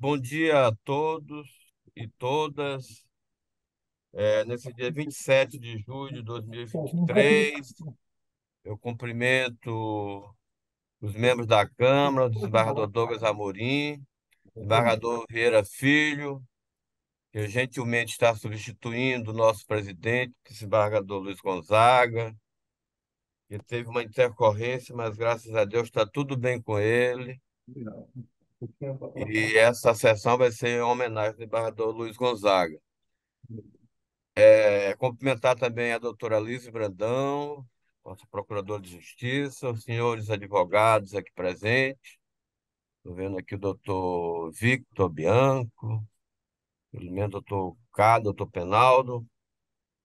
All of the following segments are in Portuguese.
Bom dia a todos e todas. Nesse dia 27 de julho de 2023, eu cumprimento os membros da Câmara, o desembargador Douglas Amorim, desembargador Vieira Filho, que gentilmente está substituindo o nosso presidente, desembargador Luiz Gonzaga, que teve uma intercorrência, mas graças a Deus está tudo bem com ele. E essa sessão vai ser em homenagem ao desembargador Luiz Gonzaga. Cumprimentar também a doutora Alice Brandão, nossa procuradora de Justiça, os senhores advogados aqui presentes. Estou vendo aqui o doutor Victor Bianco, o doutor K, doutor Penaldo,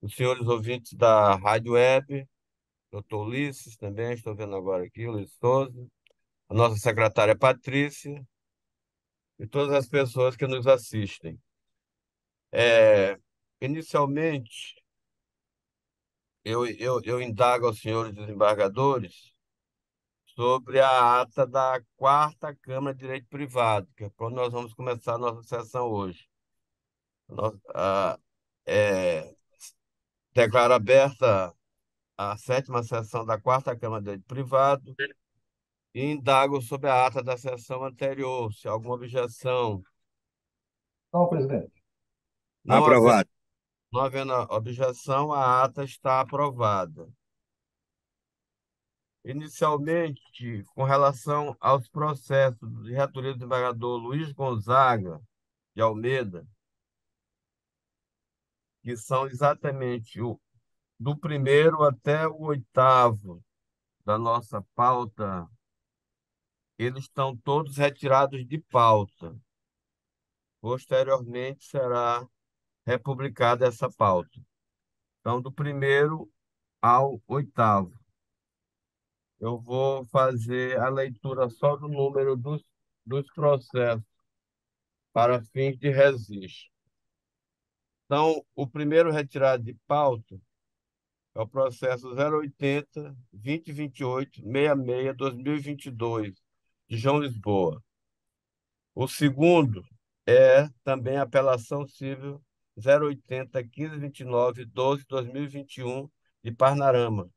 os senhores ouvintes da Rádio Web, doutor Ulisses também, estou vendo agora aqui, Ulisses Souza, a nossa secretária Patrícia e todas as pessoas que nos assistem. É, Inicialmente, eu indago aos senhores desembargadores sobre a ata da Quarta Câmara de Direito Privado, que é para onde nós vamos começar a nossa sessão hoje. Nós, ah, é, Declaro aberta a sétima sessão da Quarta Câmara de Direito Privado e indago sobre a ata da sessão anterior, se há alguma objeção. Não, presidente. Não havendo, Aprovado. não havendo objeção, a ata está aprovada. Inicialmente, com relação aos processos de reitoria do desembargador Luiz Gonzaga de Almeida, que são exatamente do primeiro até o oitavo da nossa pauta, eles estão todos retirados de pauta. Posteriormente será republicada essa pauta. Então, do primeiro ao oitavo. Eu vou fazer a leitura só do número dos processos para fins de registro. Então, o primeiro retirado de pauta é o processo 080-2028-66-2022, de João Lisboa. O segundo é também a apelação civil 080-1529-12-2021, de Parnarama.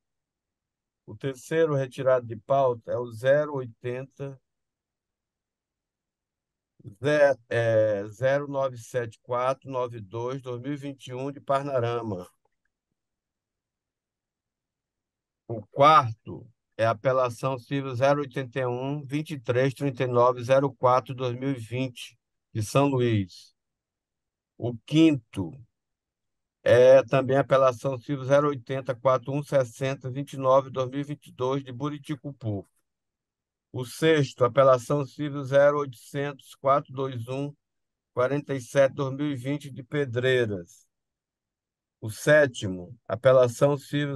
O terceiro retirado de pauta é o 097492-2021, de Parnarama. O quarto é a apelação civil 081-2339-04-2020, de São Luís. O quinto é também a apelação civil 080-4160-29-2022, de Buriticupu. O sexto, apelação civil 0800-421-47-2020, de Pedreiras. O sétimo, apelação civil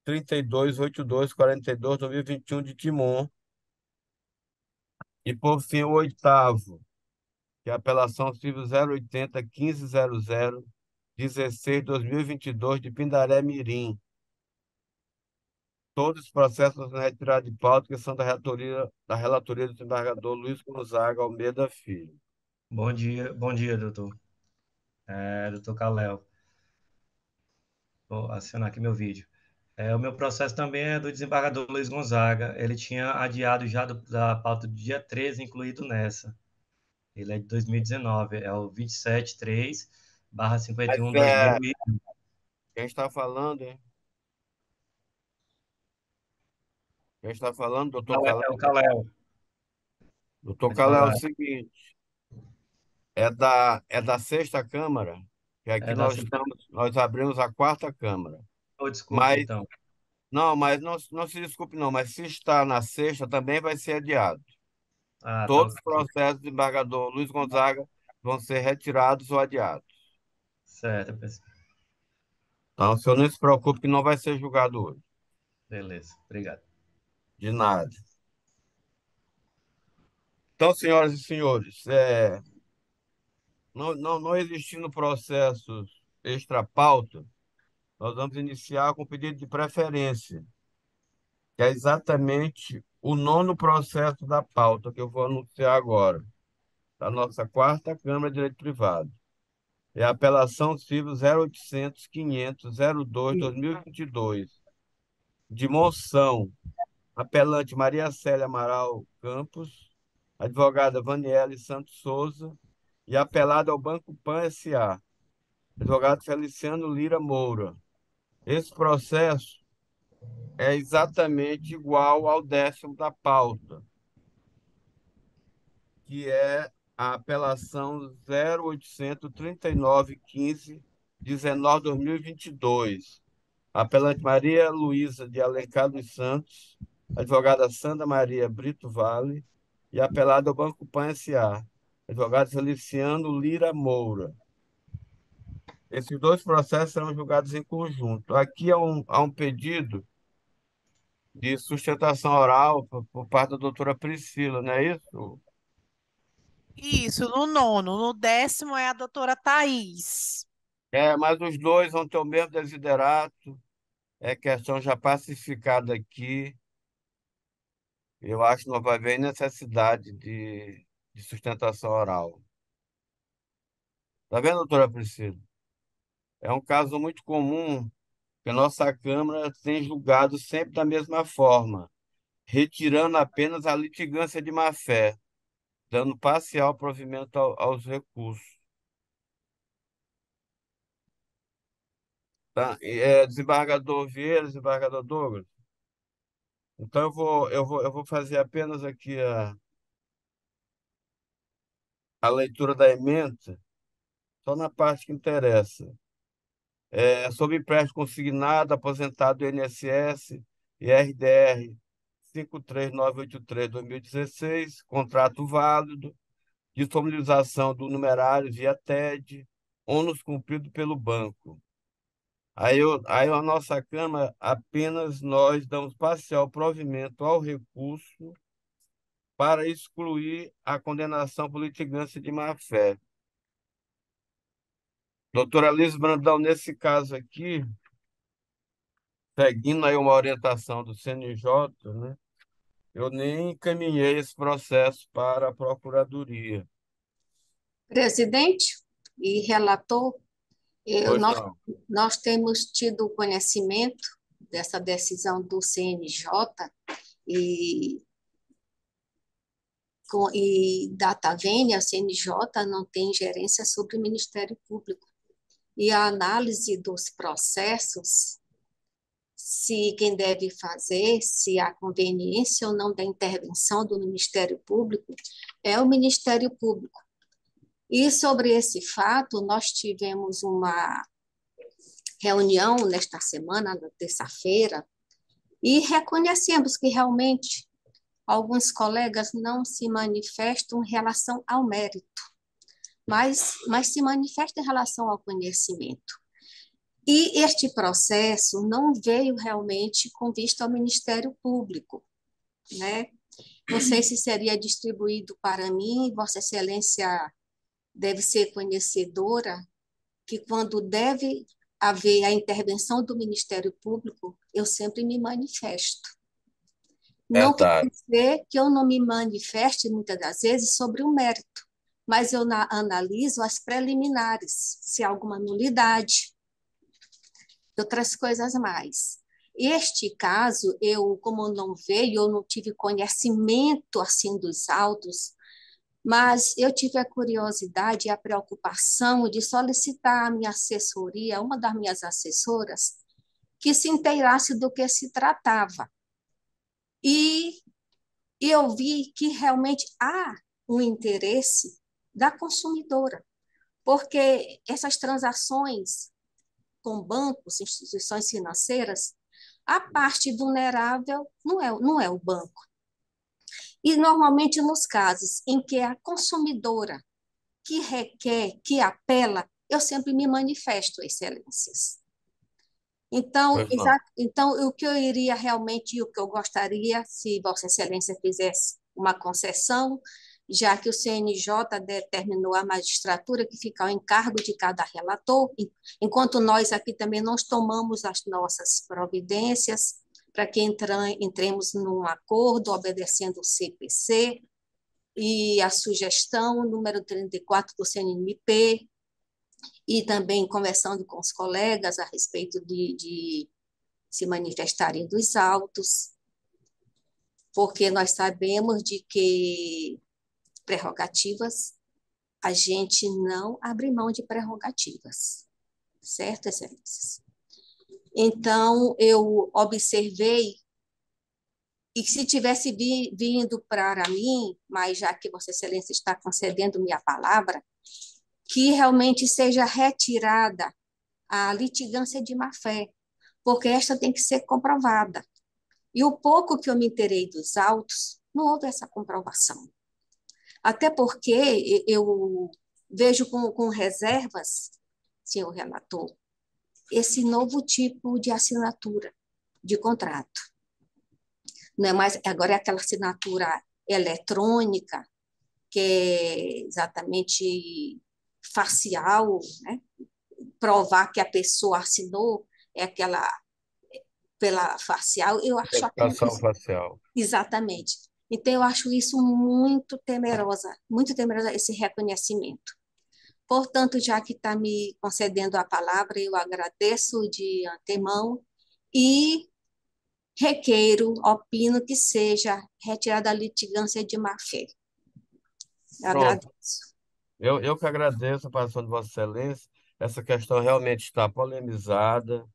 0800-3282-42-2021, de Timon. E, por fim, o oitavo, que é a apelação civil 080-1500-16-2022, de Pindaré Mirim. Todos os processos na retirada de pauta que são da relatoria do desembargador Luiz Gonzaga Almeida Filho. Bom dia, doutor. Doutor Caléu. Vou acionar aqui meu vídeo. O meu processo também é do desembargador Luiz Gonzaga. Ele tinha adiado já da pauta do dia 13, incluído nessa. Ele é de 2019, é o 273/51 Mas quem está falando, hein? Quem está falando, doutor Calé? É o Caléu. Doutor Pode Calé, é o falar. seguinte, é da sexta Câmara, que aqui É da nós abrimos a quarta Câmara. Oh, desculpe, Mas, então. não, mas não se desculpe não, mas se está na sexta, também vai ser adiado. Ah, tá Todos os ok. processos do desembargador Luiz Gonzaga vão ser retirados ou adiados. Certo, pessoal. Então, o senhor não se preocupe que não vai ser julgado hoje. Beleza, obrigado. De nada. Então, senhoras e senhores, não existindo processos extra-pauta, nós vamos iniciar com pedido de preferência, que é exatamente o nono processo da pauta que eu vou anunciar agora. da nossa quarta Câmara de Direito Privado. É a apelação civil 0800-500-02-2022, de Monção, apelante Maria Célia Amaral Campos, advogada Vaniele Santos Souza, e apelado ao Banco Pan S.A., advogado Feliciano Lira Moura. Esse processo é exatamente igual ao 10º da pauta, que é a apelação 0839-15-19/2022. Apelante Maria Luísa de Alencar dos Santos, advogada Sandra Maria Brito Vale e apelado ao Banco Pan S.A., advogado Feliciano Lira Moura. Esses dois processos serão julgados em conjunto. Aqui há um pedido de sustentação oral por parte da doutora Priscila, não é isso? Isso, no nono. No 10º é a doutora Thais. Mas os dois vão ter o mesmo desiderato, é questão já pacificada aqui. Eu acho que não vai haver necessidade de sustentação oral. Tá vendo, doutora Priscila? É um caso muito comum que a nossa Câmara tem julgado sempre da mesma forma, retirando apenas a litigância de má-fé, dando parcial provimento aos recursos. Tá? Desembargador Vieira, desembargador Douglas. Então eu vou fazer apenas aqui a leitura da ementa, só na parte que interessa. Sobre empréstimo consignado, aposentado do INSS e RDR 53983/2016, contrato válido, disponibilização do numerário via TED, ônus cumprido pelo banco. Aí a nossa Câmara, apenas nós damos parcial provimento ao recurso para excluir a condenação por litigância de má-fé. Doutora Liz Brandão, nesse caso aqui, seguindo aí uma orientação do CNJ, né, eu nem encaminhei esse processo para a Procuradoria. Presidente e relator, eu- Pois nós, não. nós temos tido conhecimento dessa decisão do CNJ e, e data vênia, a CNJ não tem ingerência sobre o Ministério Público. E a análise dos processos, se quem deve fazer, se há conveniência ou não da intervenção do Ministério Público, é o Ministério Público. E sobre esse fato, nós tivemos uma reunião nesta semana, na terça-feira, e reconhecemos que realmente alguns colegas não se manifestam em relação ao mérito, mas se manifestam em relação ao conhecimento. E este processo não veio realmente com vista ao Ministério Público, né? Não sei se seria distribuído para mim, Vossa Excelência deve ser conhecedora que quando deve haver a intervenção do Ministério Público, eu sempre me manifesto. Não quer Verdade. dizer que eu não me manifeste, muitas das vezes, sobre o mérito, mas eu analiso as preliminares, se há alguma nulidade, e outras coisas mais. Este caso, como não veio, eu não tive conhecimento assim dos autos, mas eu tive a curiosidade e a preocupação de solicitar a minha assessoria, uma das minhas assessoras, que se inteirasse do que se tratava. E eu vi que realmente há um interesse da consumidora, porque essas transações com bancos, instituições financeiras, a parte vulnerável não é o banco. E, normalmente, nos casos em que é a consumidora que requer, que apela, eu sempre me manifesto, excelências. Então, Pois não. o que eu iria realmente, e o que eu gostaria, se Vossa Excelência fizesse uma concessão, já que o CNJ determinou a magistratura que fica ao encargo de cada relator, enquanto nós aqui também nós tomamos as nossas providências para que entremos num acordo obedecendo o CPC, e a sugestão número 34 do CNMP, e também conversando com os colegas a respeito de se manifestarem dos autos, porque nós sabemos de que prerrogativas, a gente não abre mão de prerrogativas, certo, excelências? Então, eu observei, e se tivesse vindo para mim, mas já que Vossa Excelência está concedendo-me a palavra, que realmente seja retirada a litigância de má-fé, porque esta tem que ser comprovada. E o pouco que eu me inteirei dos autos, não houve essa comprovação. Até porque eu vejo com reservas, senhor relator, esse novo tipo de assinatura de contrato. Não é mais, agora é aquela assinatura eletrônica, que é exatamente facial, né? Provar que a pessoa assinou é aquela pela facial, eu acho aquilo Identificação facial. exatamente. Então, eu acho isso muito temerosa esse reconhecimento. Portanto, já que está me concedendo a palavra, eu agradeço de antemão e requeiro, opino que seja retirada a litigância de má-fé. Pronto. Agradeço. Eu que agradeço a participação de Vossa Excelência. Essa questão realmente está polemizada.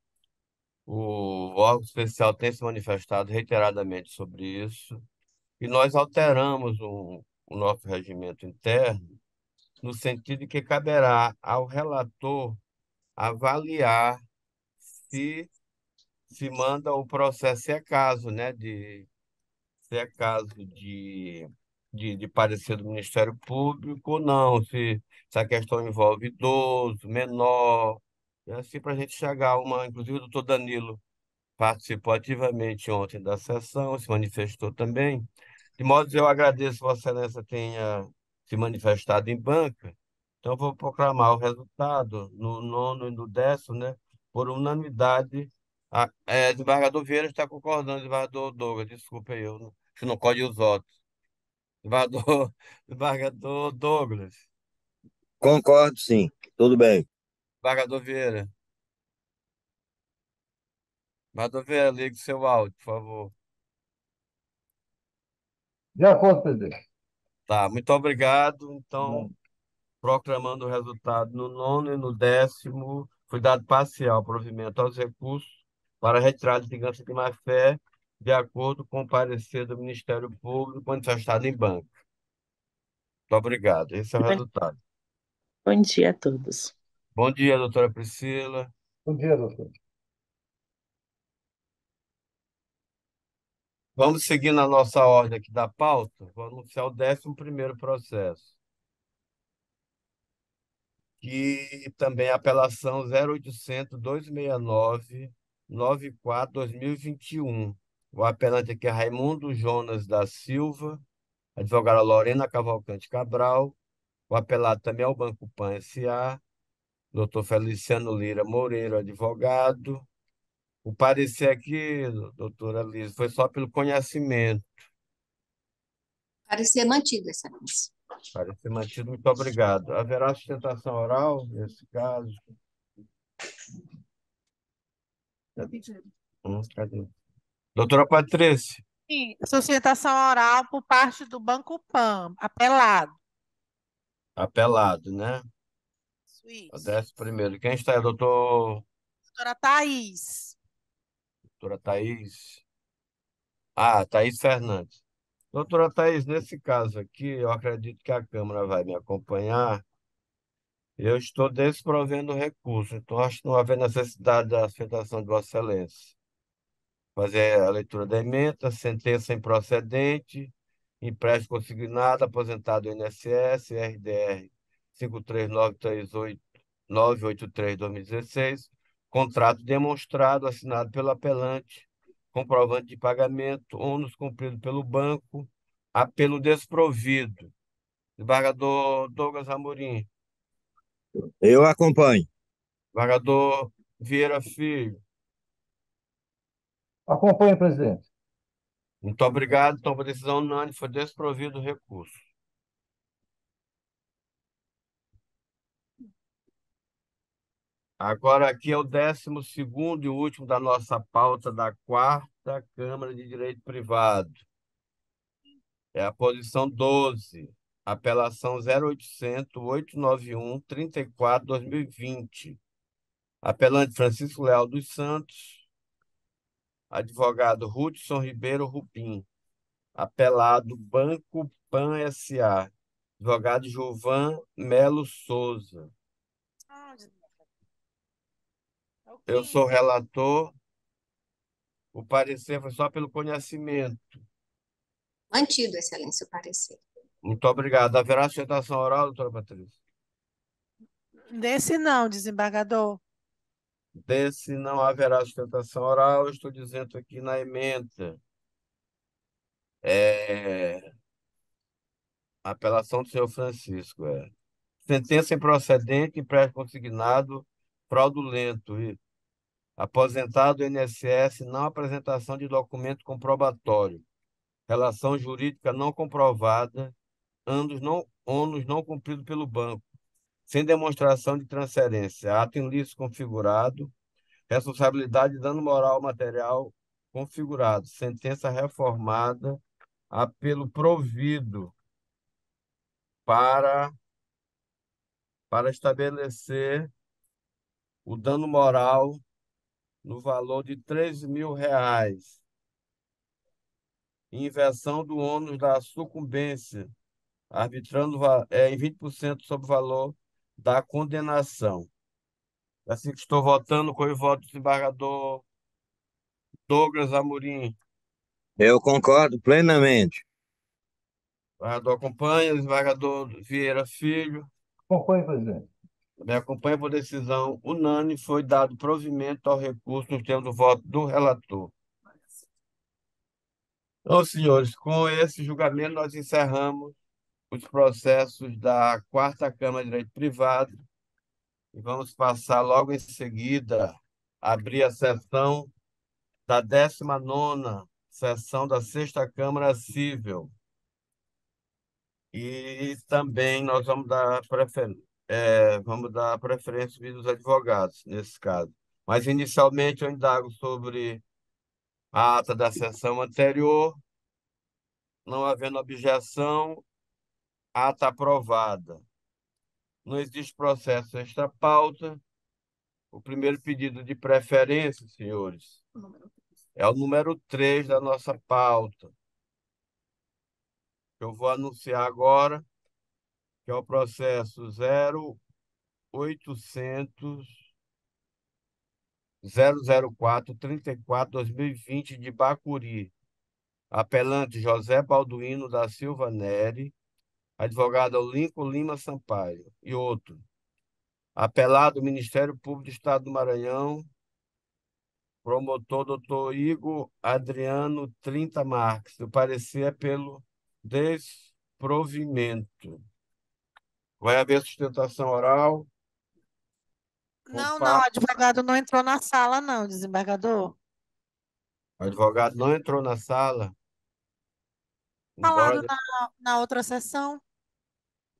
O órgão especial tem se manifestado reiteradamente sobre isso. E nós alteramos o nosso regimento interno no sentido de que caberá ao relator avaliar se se manda o processo, se é caso, né, se é caso de parecer do Ministério Público ou não, se a questão envolve idoso, menor, e assim para a gente chegar a uma, inclusive o doutor Danilo participou ativamente ontem da sessão, se manifestou também. De modo que eu agradeço que Vossa Excelência tenha se manifestado em banca. Então, eu vou proclamar o resultado no nono e no décimo, né? Por unanimidade. Desembargador Vieira está concordando, desembargador Douglas, desculpa aí, eu não colhe os votos. Desembargador, desembargador Douglas, Concordo, sim. Tudo bem. desembargador Vieira. Desembargador Vieira, ligue seu áudio, por favor. De acordo, presidente. Tá, muito obrigado. Então, Não. proclamando o resultado no nono e no décimo, foi dado parcial provimento aos recursos para retirada de litigância de má-fé, de acordo com o parecer do Ministério Público manifestado em banco. Muito obrigado. Esse é o resultado. Bom dia a todos. Bom dia, doutora Priscila. Bom dia, doutor. Vamos seguir na nossa ordem aqui da pauta. Vou anunciar o 11º processo, que também é apelação 0800-269-94-2021. O apelante aqui é Raimundo Jonas da Silva, advogada Lorena Cavalcante Cabral. O apelado também é o Banco Pan S.A., doutor Feliciano Lira Moreira, advogado. O parecer aqui, doutora Liz, foi só pelo conhecimento. Parecer mantido, excelência. Parecer mantido, muito obrigado. Haverá sustentação oral nesse caso? Cadê? Doutora Patrícia, Sim, sustentação oral por parte do Banco Pan, apelado. apelado, né? O Isso. 11º. Quem está aí, Doutora Thaís. doutora Thaís? Ah, Thaís Fernandes. Doutora Thaís, nesse caso aqui, eu acredito que a Câmara vai me acompanhar. Eu estou desprovendo o recurso, então acho que não haver necessidade da sustentação de Vossa Excelência. Fazer a leitura da emenda, sentença improcedente, empréstimo consignado, aposentado do INSS, RDR 539838983-2016, contrato demonstrado, assinado pelo apelante, comprovante de pagamento, ônus cumprido pelo banco, apelo desprovido. Desembargador Douglas Amorim, Eu acompanho. desembargador Vieira Filho, Acompanho, presidente. muito obrigado. Então, por decisão unânime, foi desprovido o recurso. Agora aqui é o 12º e último da nossa pauta da quarta Câmara de Direito Privado. É a posição 12, apelação 0800-891-34/2020. Apelante Francisco Leal dos Santos, advogado Hudson Ribeiro Rubim. Apelado Banco Pan S.A., advogado Gilvan Melo Souza. Ah, é o Eu sou 15. relator, o parecer foi só pelo conhecimento. Mantido, excelência, o parecer. Muito obrigado. Haverá sustentação oral, doutora Patrícia? Desse não, desembargador. Desse não haverá sustentação oral, eu estou dizendo aqui na ementa. Apelação do senhor Francisco. Sentença improcedente, empréstimo consignado fraudulento. Aposentado do INSS, não apresentação de documento comprobatório. Relação jurídica não comprovada, ônus não cumprido pelo banco, sem demonstração de transferência, ato ilícito configurado, responsabilidade de dano moral material configurado, sentença reformada, apelo provido para, para estabelecer o dano moral no valor de R$ 3.000, inversão do ônus da sucumbência, arbitrando em 20% sobre o valor da condenação. Assim que estou votando, com o voto do desembargador Douglas Amorim. Eu concordo plenamente. O desembargador acompanha, o desembargador Vieira Filho. Acompanhe, presidente. Me acompanha por decisão unânime, foi dado provimento ao recurso nos termos do voto do relator. Então, senhores, com esse julgamento nós encerramos os processos da Quarta Câmara de Direito Privado e vamos passar logo em seguida a abrir a sessão da 19ª sessão da Sexta Câmara Cível. E também nós vamos dar preferência aos advogados, nesse caso. Mas, inicialmente, eu indago sobre a ata da sessão anterior. Não havendo objeção, ata aprovada. Não existe processo extra-pauta. O primeiro pedido de preferência, senhores, é o número 3 da nossa pauta. Eu vou anunciar agora, que é o processo 0800-004-34/2020 de Bacuri. Apelante José Balduino da Silva Neri, advogado Lincoln Lima Sampaio e outro. Apelado Ministério Público do Estado do Maranhão, promotor doutor Igor Adriano 30 Marques. O parecer é pelo desprovimento. Vai haver sustentação oral com Não, não, o parte. advogado não entrou na sala, não, desembargador. O advogado não entrou na sala, Falado embora. na outra sessão.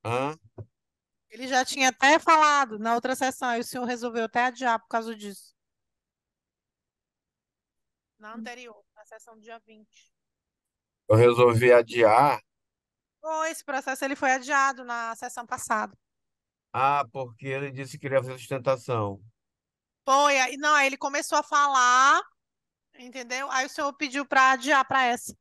Hã? Ele já tinha até falado na outra sessão, e o senhor resolveu até adiar por causa disso. Na anterior, na sessão do dia 20. Eu resolvi adiar. Esse processo ele foi adiado na sessão passada. Porque ele disse que queria fazer sustentação. Foi, aí, não, aí ele começou a falar, entendeu? Aí o senhor pediu para adiar para essa.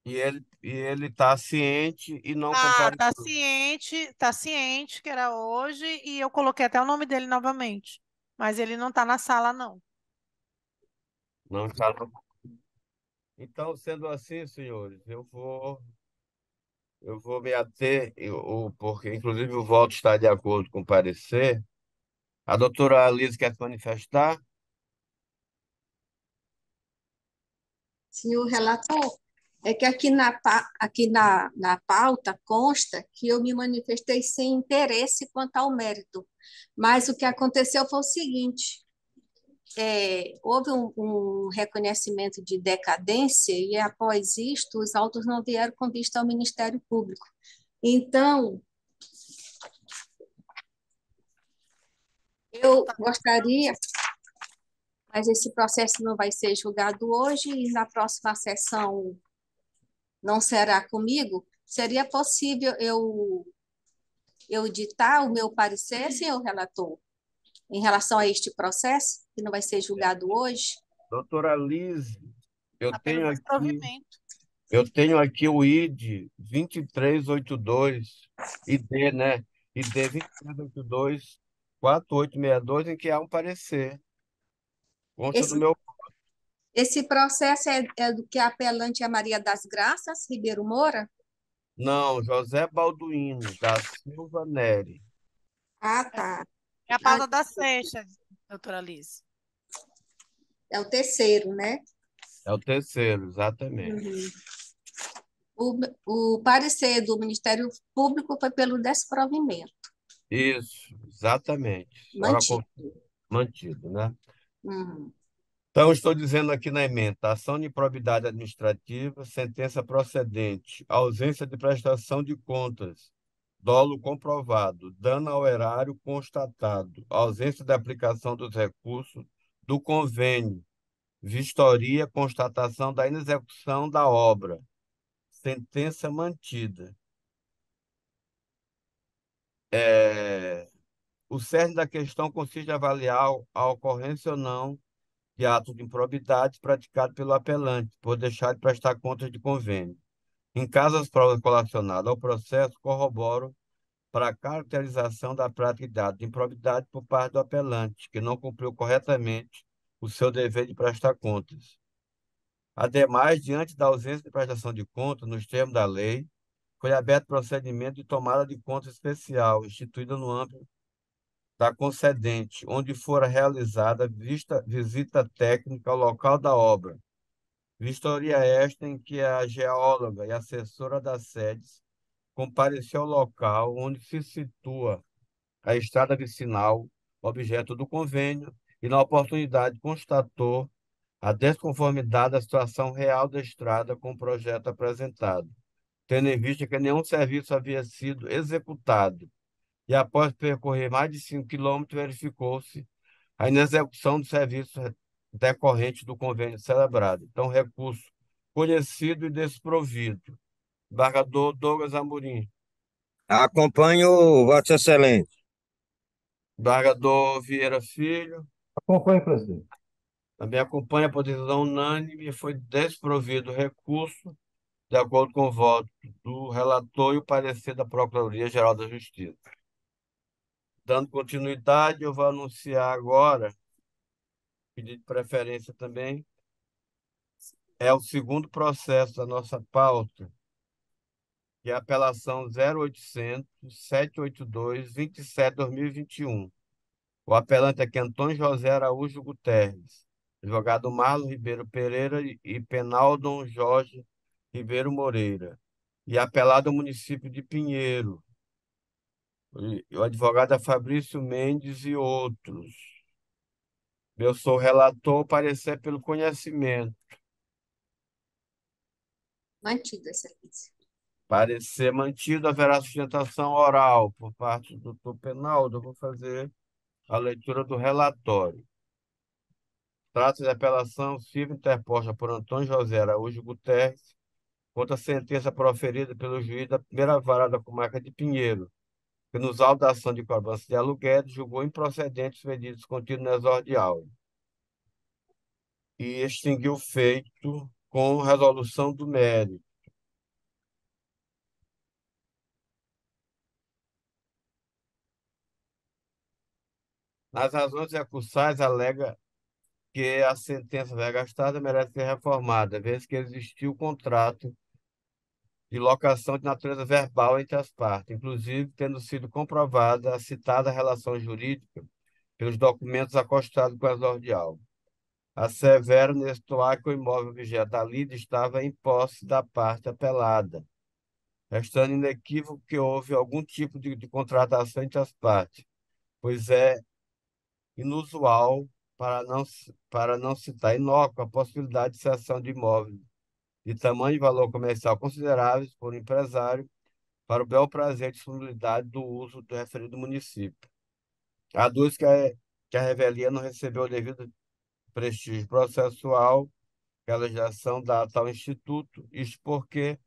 E ele está ciente e não Ah, compareceu. tá ciente que era hoje e eu coloquei até o nome dele novamente. Mas ele não tá na sala, não. Não está. Então, sendo assim, senhores, eu vou me ater, porque inclusive o voto está de acordo com o parecer. A doutora Alice quer se manifestar? Senhor relator, é que na pauta consta que eu me manifestei sem interesse quanto ao mérito, mas o que aconteceu foi o seguinte, houve um reconhecimento de decadência e após isto os autos não vieram com vista ao Ministério Público. Então, Eu gostaria, mas esse processo não vai ser julgado hoje e na próxima sessão não será comigo. Seria possível eu ditar o meu parecer, senhor relator, em relação a este processo, que não vai ser julgado hoje? Doutora Liz, eu Tá pelo tenho aqui, desprovimento. eu tenho aqui o ID 2382, ID, né? ID 2382, 4862, em que há um parecer. Consta do Esse, meu. esse processo é do que a apelante é Maria das Graças, Ribeiro Moura? Não, José Balduino, da Silva Neri. Ah, É tá. é a Ah, pauta da sexta, doutora Liz. é o terceiro, né? É o terceiro, exatamente. Uhum. O parecer do Ministério Público foi pelo desprovimento, Isso, exatamente. Senhora mantido. mantido, né? Uhum. Então, estou dizendo aqui na ementa, ação de improbidade administrativa, sentença procedente, ausência de prestação de contas, dolo comprovado, dano ao erário constatado, ausência da aplicação dos recursos do convênio, vistoria, constatação da inexecução da obra, sentença mantida. É, O cerne da questão consiste em avaliar a ocorrência ou não de ato de improbidade praticado pelo apelante, por deixar de prestar contas de convênio. Em caso as provas colacionadas ao processo corroboram para a caracterização da prática de ato de improbidade por parte do apelante, que não cumpriu corretamente o seu dever de prestar contas. Ademais, diante da ausência de prestação de contas, nos termos da lei, foi aberto procedimento de tomada de conta especial, instituído no âmbito da concedente, onde fora realizada visita técnica ao local da obra. Vistoria esta em que a geóloga e assessora das sedes compareceu ao local onde se situa a estrada vicinal, objeto do convênio, e na oportunidade constatou a desconformidade da situação real da estrada com o projeto apresentado, tendo em vista que nenhum serviço havia sido executado. E após percorrer mais de 5 quilômetros, verificou-se a inexecução do serviço decorrente do convênio celebrado. Então, recurso conhecido e desprovido. Embargador Douglas Amorim. Acompanho Vossa Excelência. Embargador Vieira Filho. Acompanho, presidente. Também acompanha por decisão unânime e foi desprovido recurso, de acordo com o voto do relator e o parecer da Procuradoria-Geral da Justiça. Dando continuidade, eu vou anunciar agora, pedido de preferência também, é o segundo processo da nossa pauta, que é a apelação 0800-782-27/2021. O apelante aqui é Antônio José Araújo Guterres, advogado Marlon Ribeiro Pereira e Penaldo Jorge Ribeiro Moreira. E apelado ao município de Pinheiro. O advogado é Fabrício Mendes e outros. Eu sou relator, parecer pelo conhecimento. Mantido, excelência. Parecer mantido, haverá sustentação oral por parte do doutor Penaldo. Eu vou fazer a leitura do relatório. Trata-se de apelação civil interposta por Antônio José Araújo Guterres contra a sentença proferida pelo juiz da primeira vara da comarca de Pinheiro, que nos autos da ação de cobrança de aluguel julgou improcedentes os pedidos contidos no exordial e extinguiu o feito com resolução do mérito. Nas razões recursais, alega que a sentença vergastada merece ser reformada, vez que existiu contrato de locação de natureza verbal entre as partes, inclusive tendo sido comprovada a citada relação jurídica pelos documentos acostados com a exordial. Assevero neste que o imóvel objeto da lida estava em posse da parte apelada, restando inequívoco que houve algum tipo de contratação entre as partes, pois é inusual, para não citar inócua, a possibilidade de cessão de imóveis de tamanho e valor comercial consideráveis por um empresário para o bel prazer e disponibilidade do uso do referido município. Aduz que a revelia não recebeu o devido prestígio processual que a legislação dá ao Instituto, isto porque,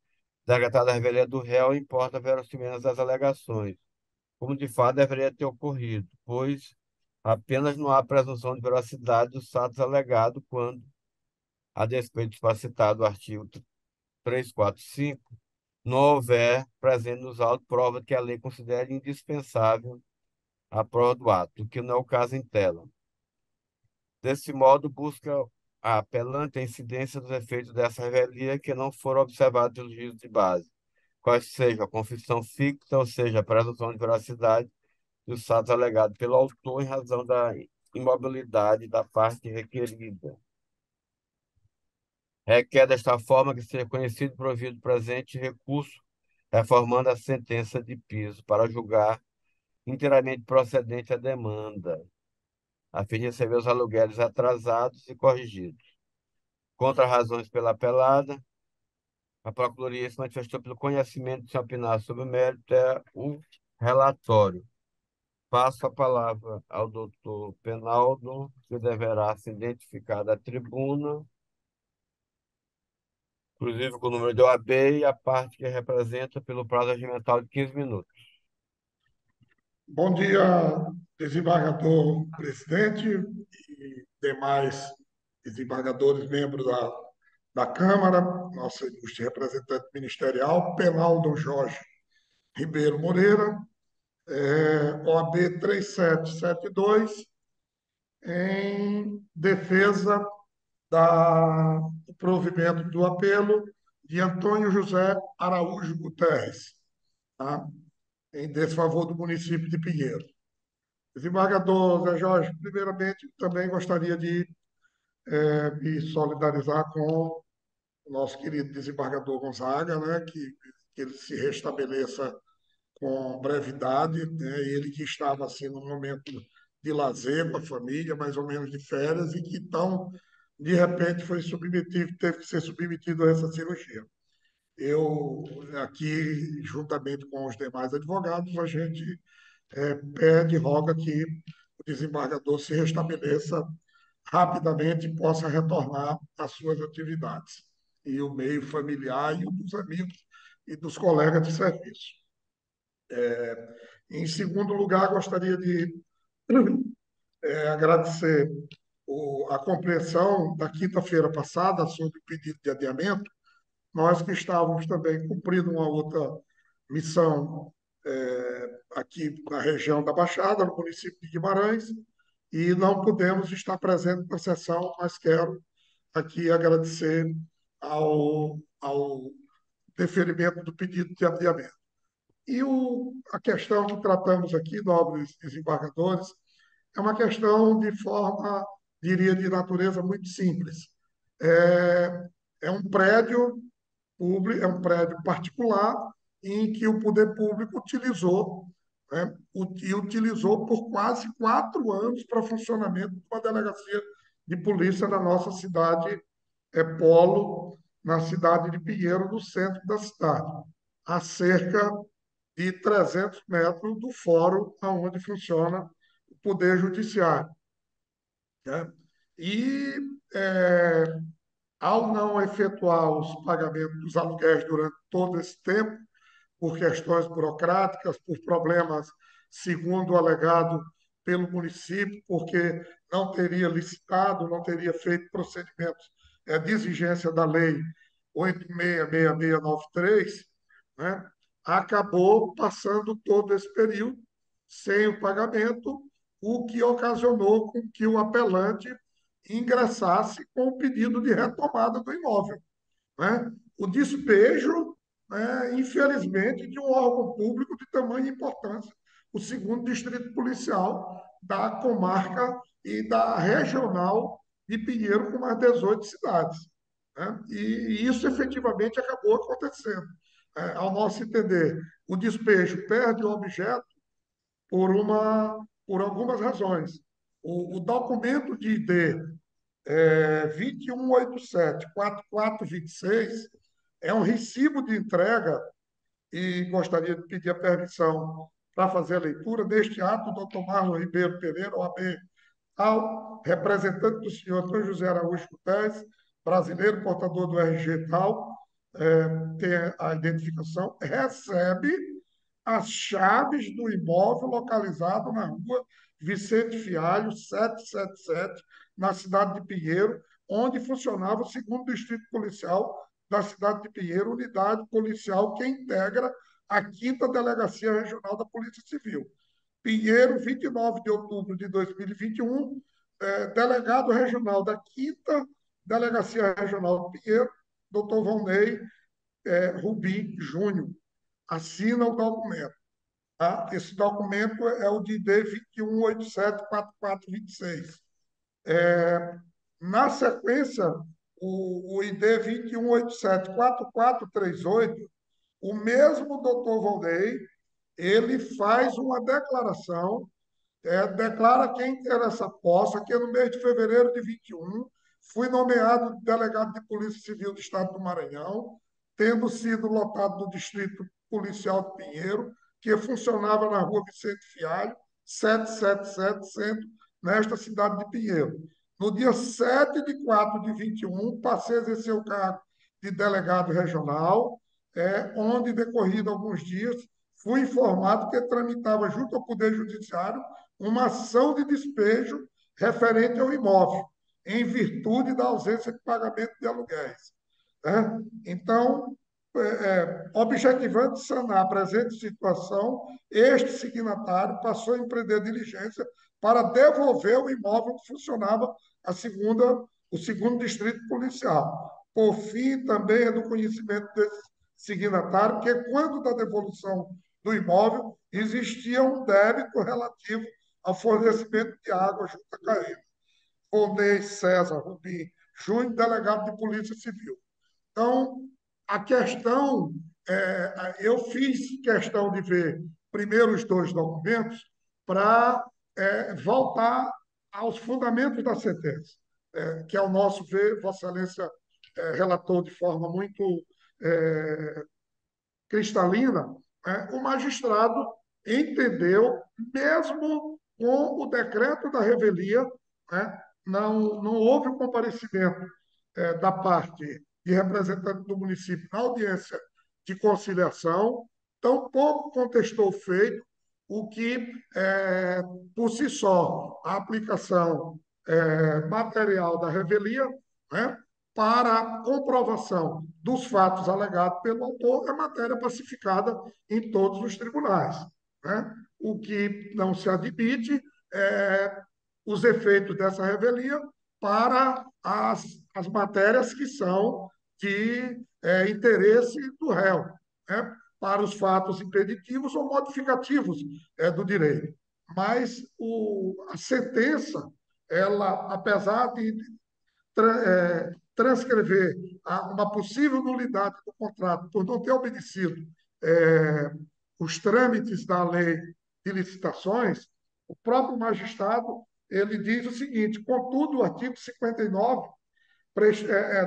decretada a revelia do réu, importa a verossimilhança das alegações, como de fato deveria ter ocorrido, pois apenas não há presunção de veracidade dos fatos alegados quando, a despeito de citado o artigo 345, não houver presente nos autos prova que a lei considere indispensável a prova do ato, o que não é o caso em tela. Desse modo, busca a apelante a incidência dos efeitos dessa revelia que não foram observados pelo juízo de base, quais seja a confissão ficta, ou seja, a presunção de veracidade dos fatos alegados pelo autor em razão da imobilidade da parte requerida. Requer desta forma que seja conhecido e provido presente recurso, reformando a sentença de piso para julgar inteiramente procedente a demanda, a fim de receber os aluguéis atrasados e corrigidos. Contra razões pela apelada, a Procuradoria se manifestou pelo conhecimento de se opinar sobre o mérito é o relatório. Passo a palavra ao doutor Penaldo, que deverá se identificar da tribuna, inclusive com o número de OAB e a parte que representa pelo prazo regimental de 15 minutos. Bom dia, desembargador presidente e demais desembargadores, membros da Câmara, nossa ilustre representante ministerial, Penaldo Jorge Ribeiro Moreira, OAB 3772, em defesa do provimento do apelo de Antônio José Araújo Guterres, tá? Em desfavor do município de Pinheiro. Desembargador Zé Jorge, primeiramente, também gostaria de me solidarizar com o nosso querido desembargador Gonzaga, né, que ele se restabeleça com brevidade, né, ele que estava assim no momento de lazer com a família, mais ou menos de férias, e que então, de repente, teve que ser submetido a essa cirurgia. Eu, aqui, juntamente com os demais advogados, a gente pede e roga que o desembargador se restabeleça rapidamente e possa retornar às suas atividades, e o meio familiar e o dos amigos e dos colegas de serviço. Em segundo lugar, gostaria de agradecer a compreensão da quinta-feira passada sobre o pedido de adiamento. Nós que estávamos também cumprindo uma outra missão aqui na região da Baixada, no município de Guimarães, e não pudemos estar presentes na sessão, mas quero aqui agradecer ao deferimento do pedido de adiamento. E a questão que tratamos aqui, nobres desembargadores, é uma questão de forma, diria, de natureza muito simples. É um prédio público, é um prédio particular em que o poder público utilizou, né, e utilizou por quase 4 anos para funcionamento de uma delegacia de polícia na nossa cidade, polo, na cidade de Pinheiro, no centro da cidade, a cerca de 300 metros do fórum onde funciona o Poder Judiciário, né? E, ao não efetuar os pagamentos dos aluguéis durante todo esse tempo, por questões burocráticas, por problemas, segundo o alegado pelo município, porque não teria licitado, não teria feito procedimentos de exigência da lei 866693, né? Acabou passando todo esse período sem o pagamento, o que ocasionou com que o apelante ingressasse com o pedido de retomada do imóvel, né? O despejo, né, infelizmente, de um órgão público de tamanha importância, o segundo distrito policial da comarca e da regional de Pinheiro, com mais 18 cidades, né? E isso efetivamente acabou acontecendo. Ao nosso entender, o despejo perde o objeto por algumas razões. O documento de ID 2187-4426 é um recibo de entrega, e gostaria de pedir a permissão para fazer a leitura deste ato, o doutor Marlon Ribeiro Pereira, OAB, ao representante do senhor Antônio José Araújo Guterres, brasileiro, portador do RG tal, tem a identificação, recebe as chaves do imóvel localizado na rua Vicente Fialho, 777, na cidade de Pinheiro, onde funcionava o segundo distrito policial da cidade de Pinheiro, unidade policial que integra a 5ª Delegacia Regional da Polícia Civil. Pinheiro, 29 de outubro de 2021, delegado regional da 5ª Delegacia Regional de Pinheiro, doutor Valnei Rubim Júnior, assina o documento. Tá? Esse documento é o de ID 21874426. Na sequência, o ID 21874438, o mesmo doutor Valnei, ele faz uma declaração, declara que interessa possa, que no mês de fevereiro de 21, fui nomeado delegado de Polícia Civil do Estado do Maranhão, tendo sido lotado do Distrito Policial de Pinheiro, que funcionava na rua Vicente Fialho, 777, centro, nesta cidade de Pinheiro. No dia 7 de 4 de 21, passei a exercer o cargo de delegado regional, onde, decorrido alguns dias, fui informado que tramitava junto ao Poder Judiciário uma ação de despejo referente ao imóvel, em virtude da ausência de pagamento de aluguéis. Então, objetivando sanar a presente situação, este signatário passou a empreender diligência para devolver o imóvel que funcionava o segundo distrito policial. Por fim, também é do conhecimento desse signatário que, quando da devolução do imóvel, existia um débito relativo ao fornecimento de água junto a Caína. Volney César Rubim Júnior, delegado de Polícia Civil. Então, a questão, eu fiz questão de ver primeiro os dois documentos para voltar aos fundamentos da sentença, que, ao nosso ver, Vossa Excelência relatou de forma muito cristalina, o magistrado entendeu, mesmo com o decreto da revelia, não houve o comparecimento da parte de representante do município na audiência de conciliação, tampouco contestou o feito, o que, por si só, a aplicação material da revelia, para a comprovação dos fatos alegados pelo autor, é matéria pacificada em todos os tribunais. O que não se admite é os efeitos dessa revelia para as matérias que são de interesse do réu, para os fatos impeditivos ou modificativos do direito. Mas a sentença, ela, apesar de transcrever uma possível nulidade do contrato por não ter obedecido os trâmites da lei de licitações, o próprio magistrado ele diz o seguinte: contudo, o artigo 59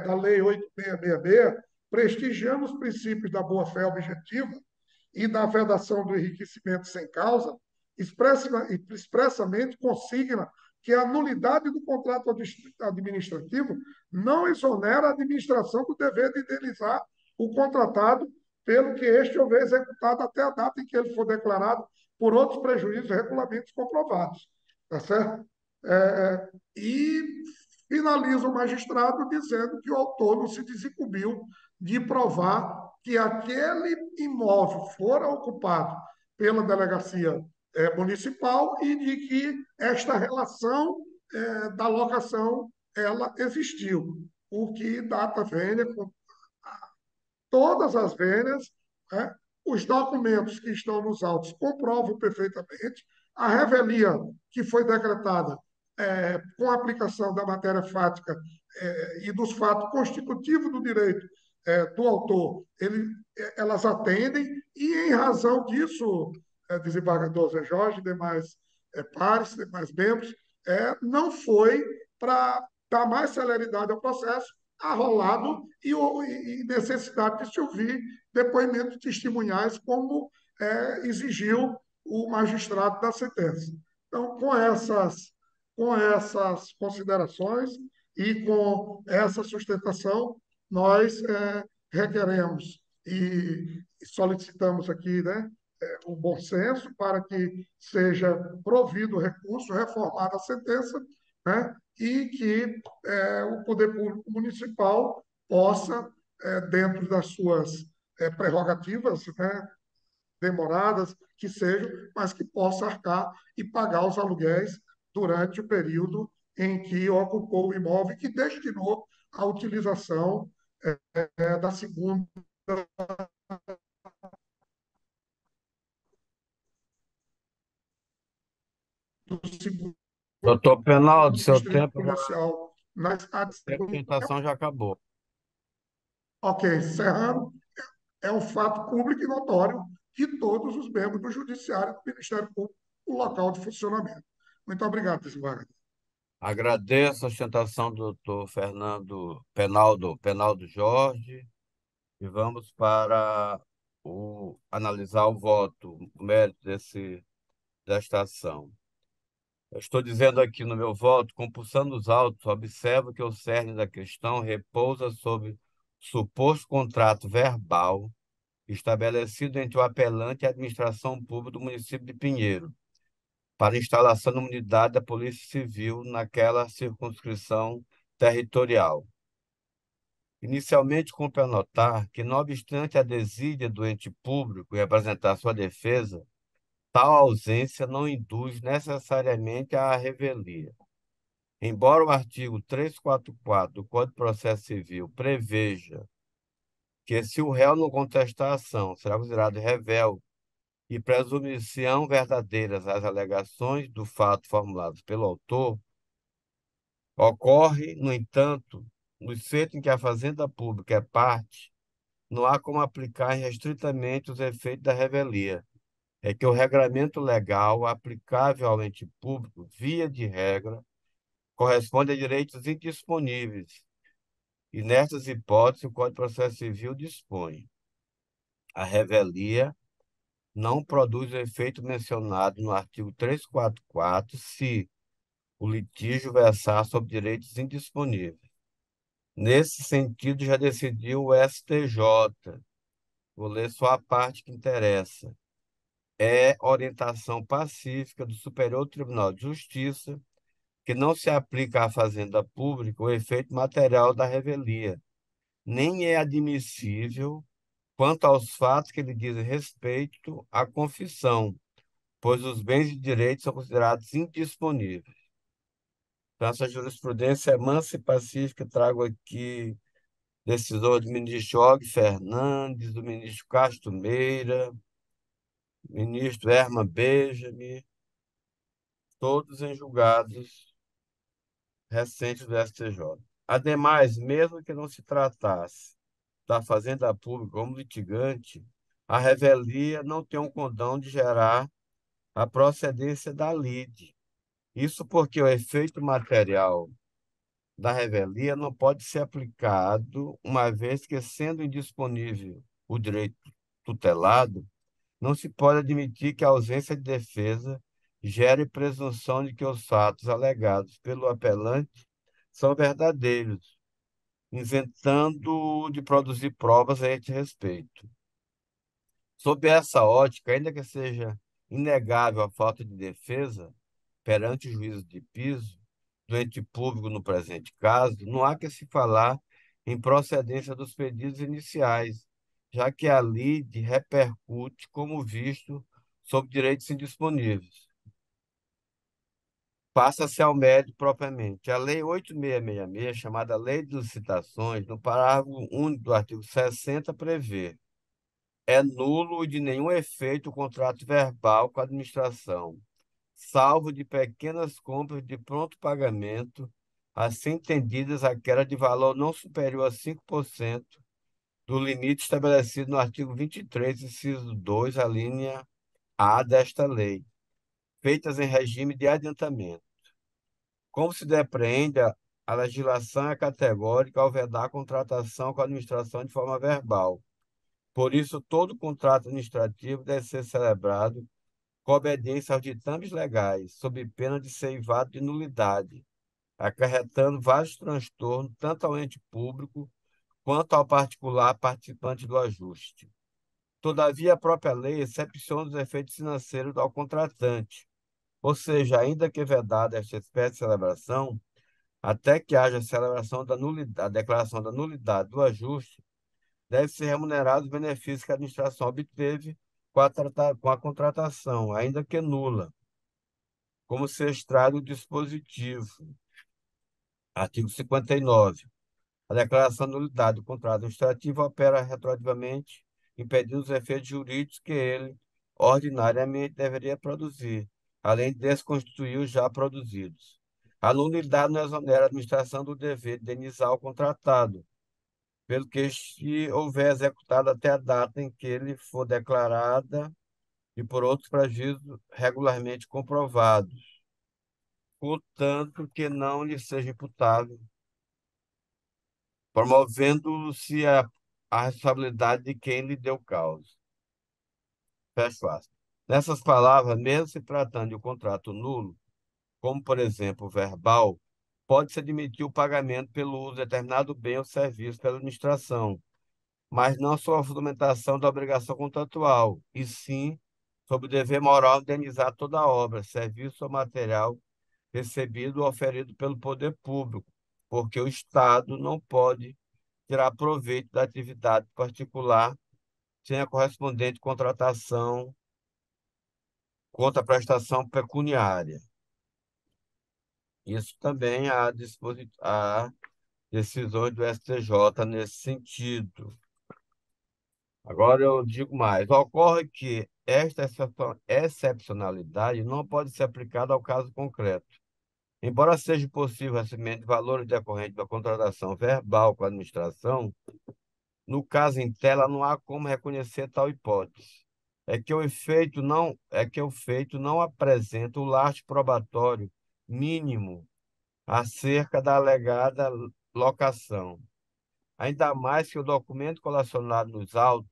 da Lei 8666, prestigiando os princípios da boa-fé objetiva e da vedação do enriquecimento sem causa, expressamente consigna que a nulidade do contrato administrativo não exonera a administração do dever de indenizar o contratado pelo que este houver executado até a data em que ele for declarado por outros prejuízos e regulamentos comprovados. Tá certo? E finaliza o magistrado dizendo que o autor não se desincumbiu de provar que aquele imóvel fora ocupado pela delegacia municipal e de que esta relação da locação ela existiu, o que data vênia com todas as vênias, os documentos que estão nos autos comprovam perfeitamente a revelia que foi decretada com a aplicação da matéria fática e dos fatos constitutivos do direito do autor, elas atendem, e em razão disso, desembargador Zé Jorge, demais pares, demais membros, não foi para dar mais celeridade ao processo, arrolado e necessidade de se ouvir depoimentos testemunhais, como exigiu o magistrado da sentença. Então, com essas considerações e com essa sustentação, nós requeremos e solicitamos aqui, né, o bom senso para que seja provido o recurso, reformada a sentença, né, e que o poder público municipal possa, dentro das suas prerrogativas, né, demoradas que sejam, mas que possa arcar e pagar os aluguéis durante o período em que ocupou o imóvel e que destinou à utilização da segunda do segundo Doutor Penaldo, seu distrito tempo agora, policial na a sustentação já acabou. Ok, Serrano é um fato público e notório de todos os membros do Judiciário do Ministério Público, o local de funcionamento. Muito obrigado, desembargador. Agradeço a sustentação do doutor Fernando Penaldo Jorge e vamos para analisar o voto, o mérito desta ação. Eu estou dizendo aqui no meu voto, compulsando os autos, observo que o cerne da questão repousa sobre suposto contrato verbal estabelecido entre o apelante e a administração pública do município de Pinheiro, para instalação de uma unidade da Polícia Civil naquela circunscrição territorial. Inicialmente, cumpre anotar que, não obstante a desídia do ente público em apresentar sua defesa, tal ausência não induz necessariamente à revelia. Embora o artigo 344 do Código de Processo Civil preveja que, se o réu não contestar a ação, será considerado revel e presume-se-ão verdadeiras as alegações do fato formuladas pelo autor, ocorre, no entanto, nos feitos em que a Fazenda Pública é parte, não há como aplicar restritamente os efeitos da revelia. É que o regramento legal aplicável ao ente público, via de regra, corresponde a direitos indisponíveis, e nestas hipóteses o Código de Processo Civil dispõe: a revelia não produz o efeito mencionado no artigo 344 se o litígio versar sobre direitos indisponíveis. Nesse sentido, já decidiu o STJ. Vou ler só a parte que interessa. É orientação pacífica do Superior Tribunal de Justiça que não se aplica à fazenda pública o efeito material da revelia, nem é admissível quanto aos fatos que lhe dizem respeito à confissão, pois os bens e direitos são considerados indisponíveis. Então, essa jurisprudência é mansa e pacífica. Trago aqui decisor do ministro Og Fernandes, do ministro Castro Meira, ministro Herman Benjamin, todos em julgados recentes do STJ. Ademais, mesmo que não se tratasse da Fazenda Pública como litigante, a revelia não tem um condão de gerar a procedência da lide. Isso porque o efeito material da revelia não pode ser aplicado, uma vez que, sendo indisponível o direito tutelado, não se pode admitir que a ausência de defesa gere presunção de que os fatos alegados pelo apelante são verdadeiros, isentando de produzir provas a este respeito. Sob essa ótica, ainda que seja inegável a falta de defesa perante o juízo de piso do ente público no presente caso, não há que se falar em procedência dos pedidos iniciais, já que a lide repercute, como visto, sobre direitos indisponíveis. Passa-se ao mérito propriamente. A Lei 8.666, chamada Lei de Licitações, no parágrafo único do artigo 60, prevê: é nulo e de nenhum efeito o contrato verbal com a administração, salvo de pequenas compras de pronto pagamento, assim entendidas aquelas de valor não superior a 5% do limite estabelecido no artigo 23, inciso 2, a linha A desta lei, feitas em regime de adiantamento. Como se depreende, a legislação é categórica ao vedar a contratação com a administração de forma verbal. Por isso, todo contrato administrativo deve ser celebrado com obediência aos ditames legais, sob pena de ser invado de nulidade, acarretando vários transtornos tanto ao ente público quanto ao particular participante do ajuste. Todavia, a própria lei excepciona os efeitos financeiros ao contratante, ou seja, ainda que vedada esta espécie de celebração, até que haja celebração da nulidade, a declaração da nulidade do ajuste, deve ser remunerado os benefícios que a administração obteve com a contratação, ainda que nula, como se extrai do dispositivo. Artigo 59. A declaração de nulidade do contrato administrativo opera retroativamente, impedindo os efeitos jurídicos que ele ordinariamente deveria produzir, além de desconstituir os já produzidos. A nulidade não exonera a administração do dever de indenizar o contratado, pelo que este houver executado até a data em que ele for declarada e por outros prejuízos regularmente comprovados, contanto que não lhe seja imputável, promovendo-se a responsabilidade de quem lhe deu causa. Fecho aspas. Nessas palavras, mesmo se tratando de um contrato nulo, como, por exemplo, o verbal, pode-se admitir o pagamento pelo uso de determinado bem ou serviço pela administração, mas não sob a fundamentação da obrigação contratual, e sim sob o dever moral de indenizar toda a obra, serviço ou material recebido ou oferido pelo poder público, porque o Estado não pode tirar proveito da atividade particular sem a correspondente contratação, contraprestação pecuniária. Isso também há decisões do STJ nesse sentido. Agora eu digo mais. Ocorre que esta excepcionalidade não pode ser aplicada ao caso concreto. Embora seja possível o recebimento de valores decorrentes da contratação verbal com a administração, no caso em tela não há como reconhecer tal hipótese. É que o feito não apresenta o lastro probatório mínimo acerca da alegada locação. Ainda mais que o documento colacionado nos autos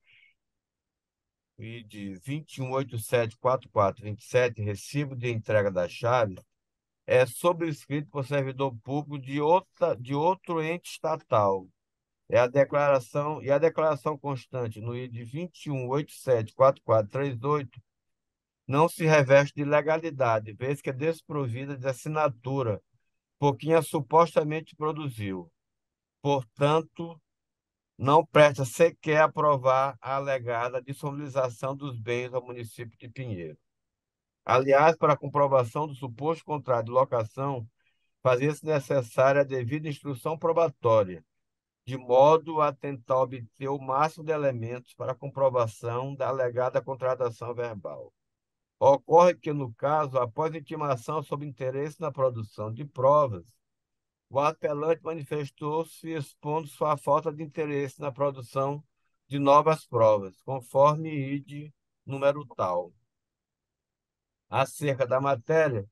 e de 21.874427, recibo de entrega da chave, é sobrescrito por servidor público de outro ente estatal. A declaração constante no ID 21.874438 não se reveste de legalidade, vez que é desprovida de assinatura por quem a supostamente produziu. Portanto, não presta sequer a provar a alegada disponibilização dos bens ao município de Pinheiro. Aliás, para a comprovação do suposto contrato de locação, fazia-se necessária a devida instrução probatória, de modo a tentar obter o máximo de elementos para a comprovação da alegada contratação verbal. Ocorre que, no caso, após intimação sobre interesse na produção de provas, o apelante manifestou-se expondo sua falta de interesse na produção de novas provas, conforme ID número tal. Acerca da matéria,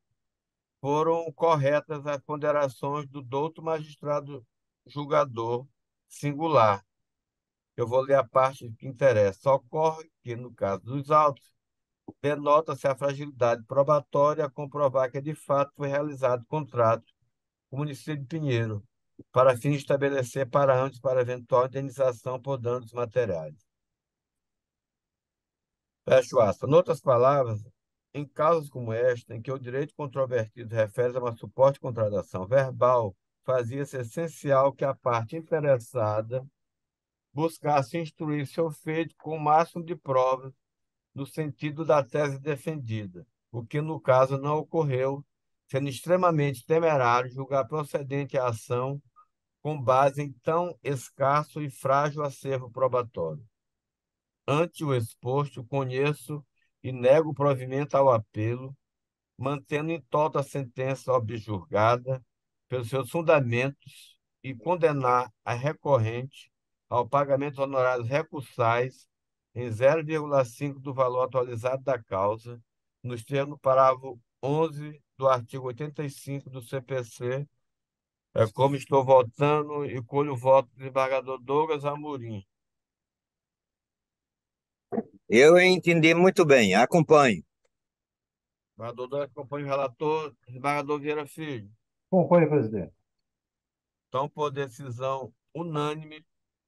foram corretas as ponderações do douto magistrado julgador singular. Eu vou ler a parte que interessa. Ocorre que, no caso dos autos, denota-se a fragilidade probatória a comprovar que, de fato, foi realizado contrato com o município de Pinheiro, para fim de estabelecer parâmetros para eventual indenização por danos materiais. Fecho aspas. Em outras palavras, em casos como esta, em que o direito controvertido refere a uma suposta contratação verbal, fazia-se essencial que a parte interessada buscasse instruir seu feito com o máximo de provas no sentido da tese defendida, o que, no caso, não ocorreu, sendo extremamente temerário julgar procedente a ação com base em tão escasso e frágil acervo probatório. Ante o exposto, conheço e nego o provimento ao apelo, mantendo em tota a sentença objurgada pelos seus fundamentos e condenar a recorrente ao pagamento de honorários recursais em 0,5 do valor atualizado da causa, nos termos do parágrafo 11 do artigo 85 do CPC, como estou votando e colho o voto do desembargador Douglas Amorim. Eu entendi muito bem, acompanho. Desembargador acompanha o relator, desembargador Vieira Filho. Acompanhe, presidente. Então, por decisão unânime,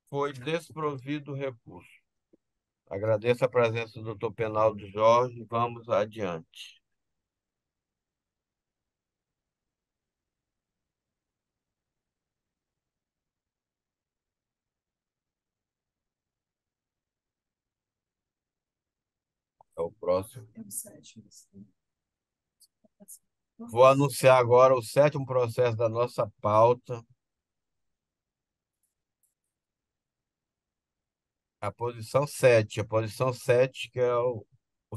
foi desprovido o recurso. Agradeço a presença do doutor Penaldo Jorge. Vamos adiante. É o próximo. Vou anunciar agora o 7º processo da nossa pauta. A posição 7, que é o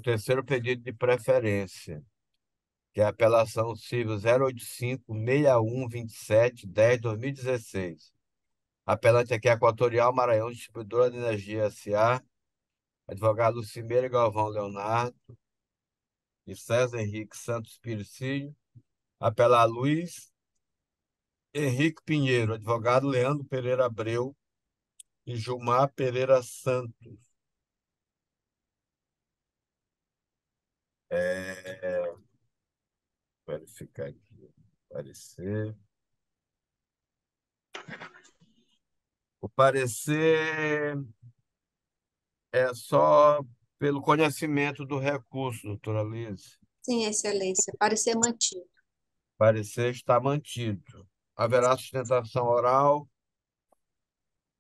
terceiro pedido de preferência, que é a apelação civil 085-6127-10/2016. Apelante aqui é Equatorial Maranhão Distribuidora de Energia S.A., advogado Cimeira Galvão Leonardo e César Henrique Santos Piricílio. Apelar Luiz Henrique Pinheiro, advogado Leandro Pereira Abreu e Gilmar Pereira Santos. Verificar aqui. Parecer. O parecer é só pelo conhecimento do recurso, doutora Liz. Sim, Excelência, parecer mantido. Parecer está mantido. Haverá sustentação oral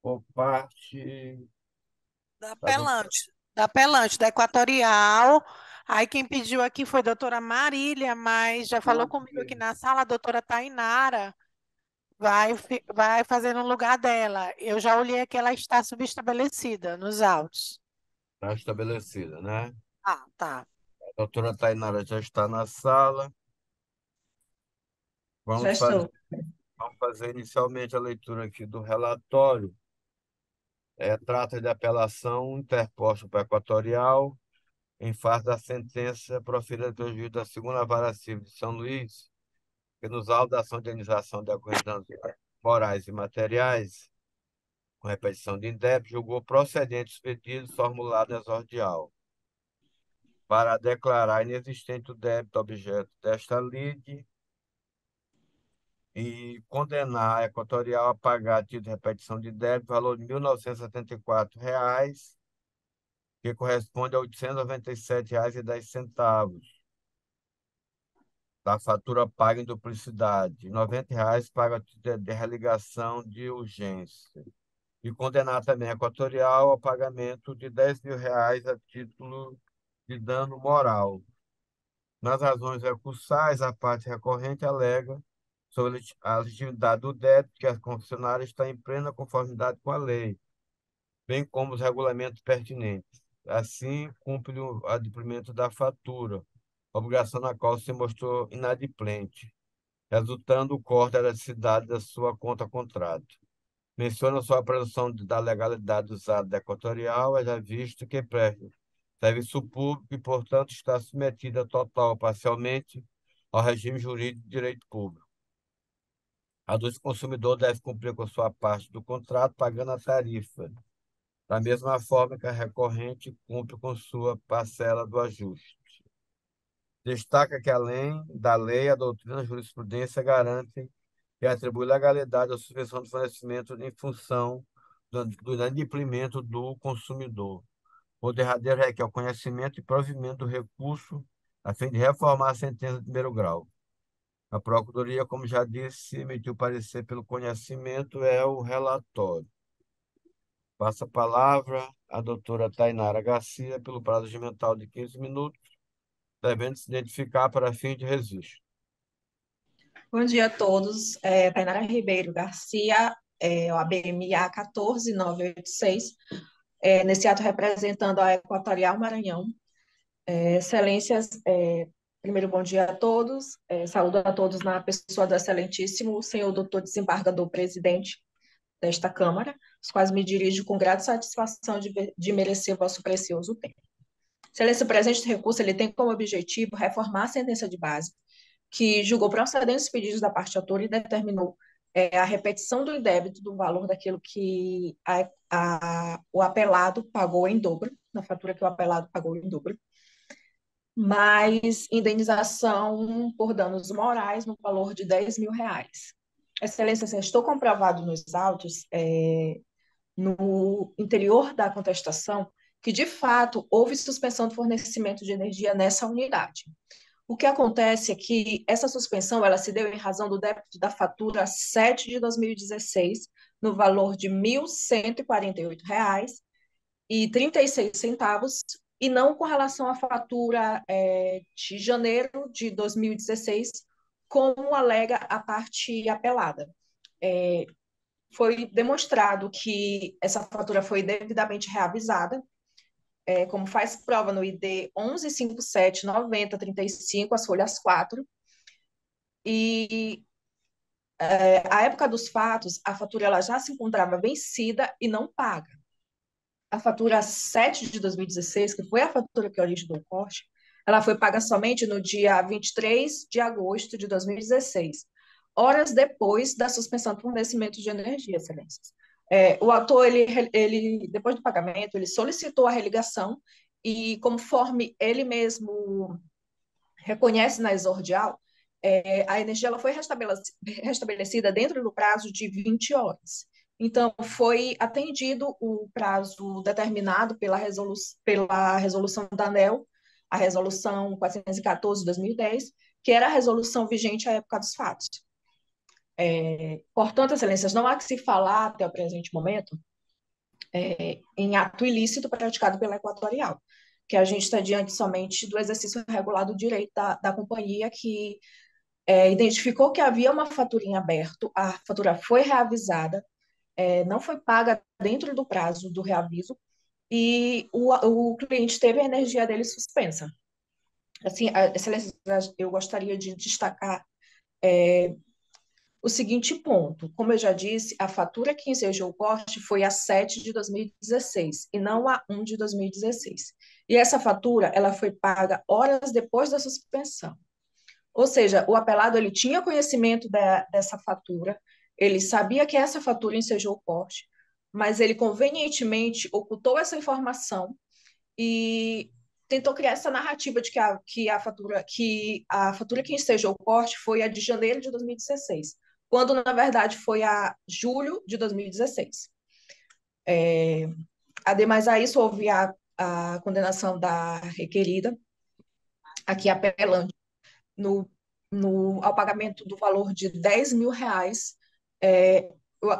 por parte Da da doutora. da Equatorial. Aí quem pediu aqui foi a doutora Marília, mas já falou comigo aqui na sala, a doutora Tainara vai fazer no lugar dela. Eu já olhei que ela está subestabelecida nos autos. Está estabelecida, né? Ah, tá. A doutora Tainara já está na sala. Já Vamos fazer, estou. vamos fazer inicialmente a leitura aqui do relatório. Trata de apelação interposta para Equatorial em face da sentença proferida pelo juiz da segunda Vara Civil de São Luís, que nos autos da ação de indenização decorrente de danos morais e materiais, com repetição de indébito, julgou procedentes os pedidos formulados na exordial para declarar inexistente o débito objeto desta lide e condenar a Equatorial a pagar título de repetição de débito valor de R$ 1.974, que corresponde a R$ 897,10 da fatura paga em duplicidade, R$ 90 paga a título de religação de urgência. E condenar também a Equatorial ao pagamento de R$ 10.000 a título de dano moral. Nas razões recursais, a parte recorrente alega sobre a legitimidade do débito que a concessionária está em plena conformidade com a lei, bem como os regulamentos pertinentes. Assim, cumpre o adimplemento da fatura, obrigação na qual se mostrou inadimplente, resultando o corte da eletricidade da sua conta contrato. Menciona só a presunção da legalidade usada da Equatorial, haja visto que presta serviço público e, portanto, está submetida total ou parcialmente ao regime jurídico de direito público. A do consumidor deve cumprir com sua parte do contrato, pagando a tarifa, da mesma forma que a recorrente cumpre com sua parcela do ajuste. Destaca que, além da lei, a doutrina e a jurisprudência garantem que atribui legalidade à suspensão do fornecimento em função do inadimplemento do consumidor. O derradeiro requer o conhecimento e provimento do recurso a fim de reformar a sentença de primeiro grau. A Procuradoria, como já disse, emitiu parecer pelo conhecimento, é o relatório. Passa a palavra à doutora Tainara Garcia, pelo prazo regimental de 15 minutos, devendo se identificar para fim de registro. Bom dia a todos. Tainara Ribeiro Garcia, OAB-MA 14986, nesse ato representando a Equatorial Maranhão. Excelências, primeiro bom dia a todos. Saúdo a todos na pessoa do excelentíssimo senhor doutor desembargador presidente desta Câmara, os quais me dirijo com grata satisfação de merecer vosso precioso tempo. Excelência, o presente recurso ele tem como objetivo reformar a sentença de base, que julgou procedentes os pedidos da parte autora e determinou a repetição do indébito do valor daquilo que o apelado pagou em dobro, na fatura que o apelado pagou em dobro. mais indenização por danos morais no valor de R$ 10.000. Excelência, assim, estou comprovado nos autos, no interior da contestação, que de fato houve suspensão do fornecimento de energia nessa unidade. O que acontece é que essa suspensão ela se deu em razão do débito da fatura 7 de 2016, no valor de R$ 1.148,36, e não com relação à fatura de janeiro de 2016, como alega a parte apelada. Foi demonstrado que essa fatura foi devidamente reavisada, como faz prova no ID 11579035, as folhas 4, e à época dos fatos, a fatura ela já se encontrava vencida e não paga. A fatura 7 de 2016, que foi a fatura que originou o corte, ela foi paga somente no dia 23 de agosto de 2016, horas depois da suspensão do fornecimento de energia, excelências. O autor, depois do pagamento, ele solicitou a religação e, conforme ele mesmo reconhece na exordial, a energia ela foi restabelecida dentro do prazo de 20 horas. Então, foi atendido o prazo determinado pela resolução da ANEEL, a resolução 414 de 2010, que era a resolução vigente à época dos fatos. Portanto, excelências, não há que se falar até o presente momento em ato ilícito praticado pela Equatorial, que a gente está diante somente do exercício regulado do direito da companhia, que identificou que havia uma fatura em aberto, a fatura foi reavisada, não foi paga dentro do prazo do reaviso, e o cliente teve a energia dele suspensa. Assim, excelência, eu gostaria de destacar o seguinte ponto: como eu já disse, a fatura que ensejou o corte foi a 7 de 2016 e não a 1 de 2016. E essa fatura ela foi paga horas depois da suspensão. Ou seja, o apelado ele tinha conhecimento dessa fatura, ele sabia que essa fatura ensejou o corte, mas ele convenientemente ocultou essa informação e tentou criar essa narrativa de que a fatura que ensejou o corte foi a de janeiro de 2016, quando na verdade foi a julho de 2016. Ademais a isso, houve a condenação da requerida, aqui apelante, ao pagamento do valor de R$ 10.000.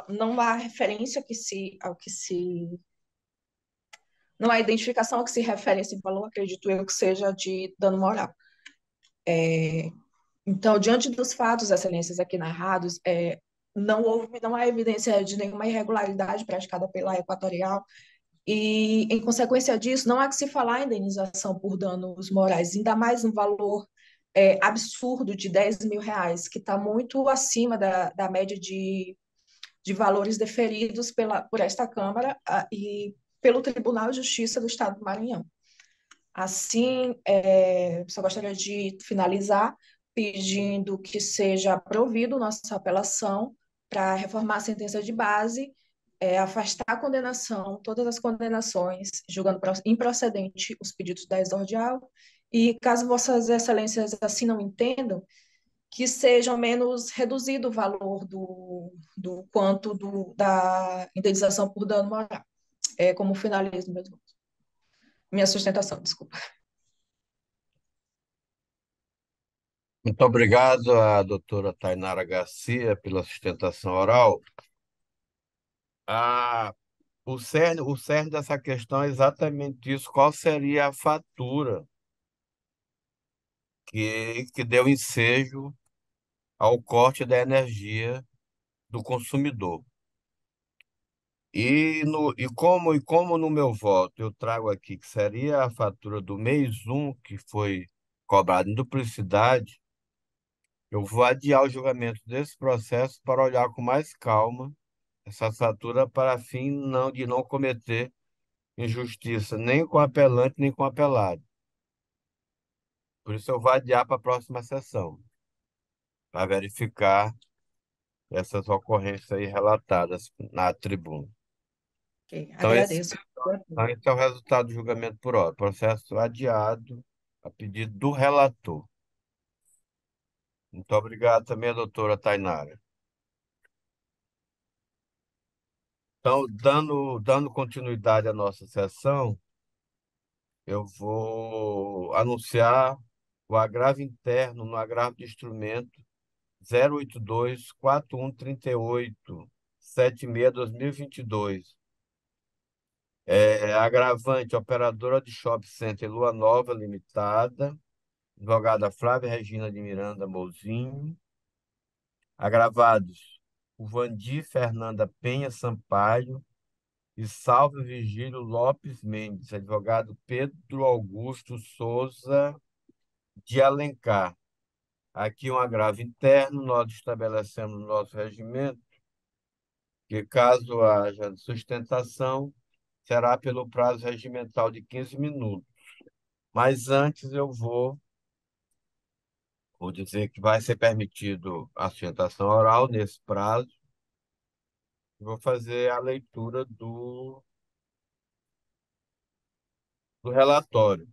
Não há referência não há identificação a que se refere esse valor, acredito eu que seja de dano moral. Então, diante dos fatos, excelências, aqui narrados, não há evidência de nenhuma irregularidade praticada pela Equatorial, e, em consequência disso, não há que se falar em indenização por danos morais, ainda mais um valor absurdo de R$ 10.000, que está muito acima da média de valores deferidos por esta Câmara e pelo Tribunal de Justiça do Estado do Maranhão. Assim, só gostaria de finalizar pedindo que seja provido nossa apelação para reformar a sentença de base, afastar a condenação, todas as condenações, julgando improcedente os pedidos da exordial, e caso vossas excelências assim não entendam, que seja ao menos reduzido o valor do quanto da indenização por dano moral. Como finalismo mesmo. Minha sustentação, desculpa. Muito obrigado à doutora Tainara Garcia pela sustentação oral. Ah, o cerne dessa questão é exatamente isso. Qual seria a fatura que deu ensejo ao corte da energia do consumidor? E como no meu voto eu trago aqui que seria a fatura do mês 1 que foi cobrada em duplicidade, eu vou adiar o julgamento desse processo para olhar com mais calma essa fatura para fim de não cometer injustiça nem com o apelante nem com o apelado. Por isso eu vou adiar para a próxima sessão, para verificar essas ocorrências aí relatadas na tribuna. Okay, Então, esse, agradeço. então, esse é o resultado do julgamento por hora. Processo adiado a pedido do relator. Muito obrigado também à doutora Tainara. Então, dando continuidade à nossa sessão, eu vou anunciar o agravo interno no agravo de instrumento 082-4138-76-2022. Agravante, operadora de Shopping Center Lua Nova Limitada, advogada Flávia Regina de Miranda Mouzinho. Agravados, o Vandi Fernanda Penha Sampaio e Salve Virgílio Lopes Mendes, advogado Pedro Augusto Souza de Alencar. Aqui um agravo interno, nós estabelecemos no nosso regimento que, caso haja sustentação, será pelo prazo regimental de 15 minutos. Mas antes vou dizer que vai ser permitido a sustentação oral nesse prazo. Vou fazer a leitura do relatório.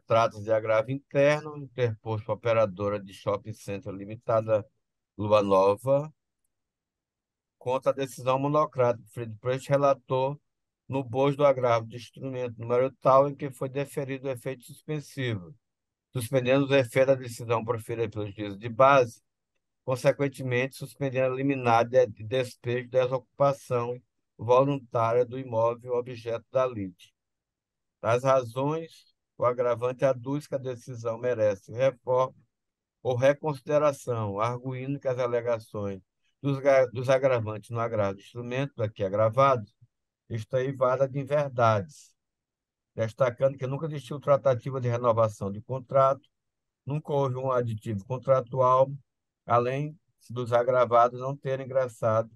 Trata-se de agravo interno, interposto por operadora de shopping center limitada Lua Nova, contra a decisão monocrática feita por este relator no bojo do agravo de instrumento número tal em que foi deferido o efeito suspensivo, suspendendo os efeitos da decisão proferida pelos juízes de base, consequentemente suspendendo a liminar de despejo da desocupação voluntária do imóvel objeto da lide. Das razões, o agravante aduz que a decisão merece reforma ou reconsideração, arguindo que as alegações dos agravantes no agravo de instrumentos aqui agravados estão eivadas de inverdades, destacando que nunca existiu tratativa de renovação de contrato, nunca houve um aditivo contratual, além dos agravados não terem ingressado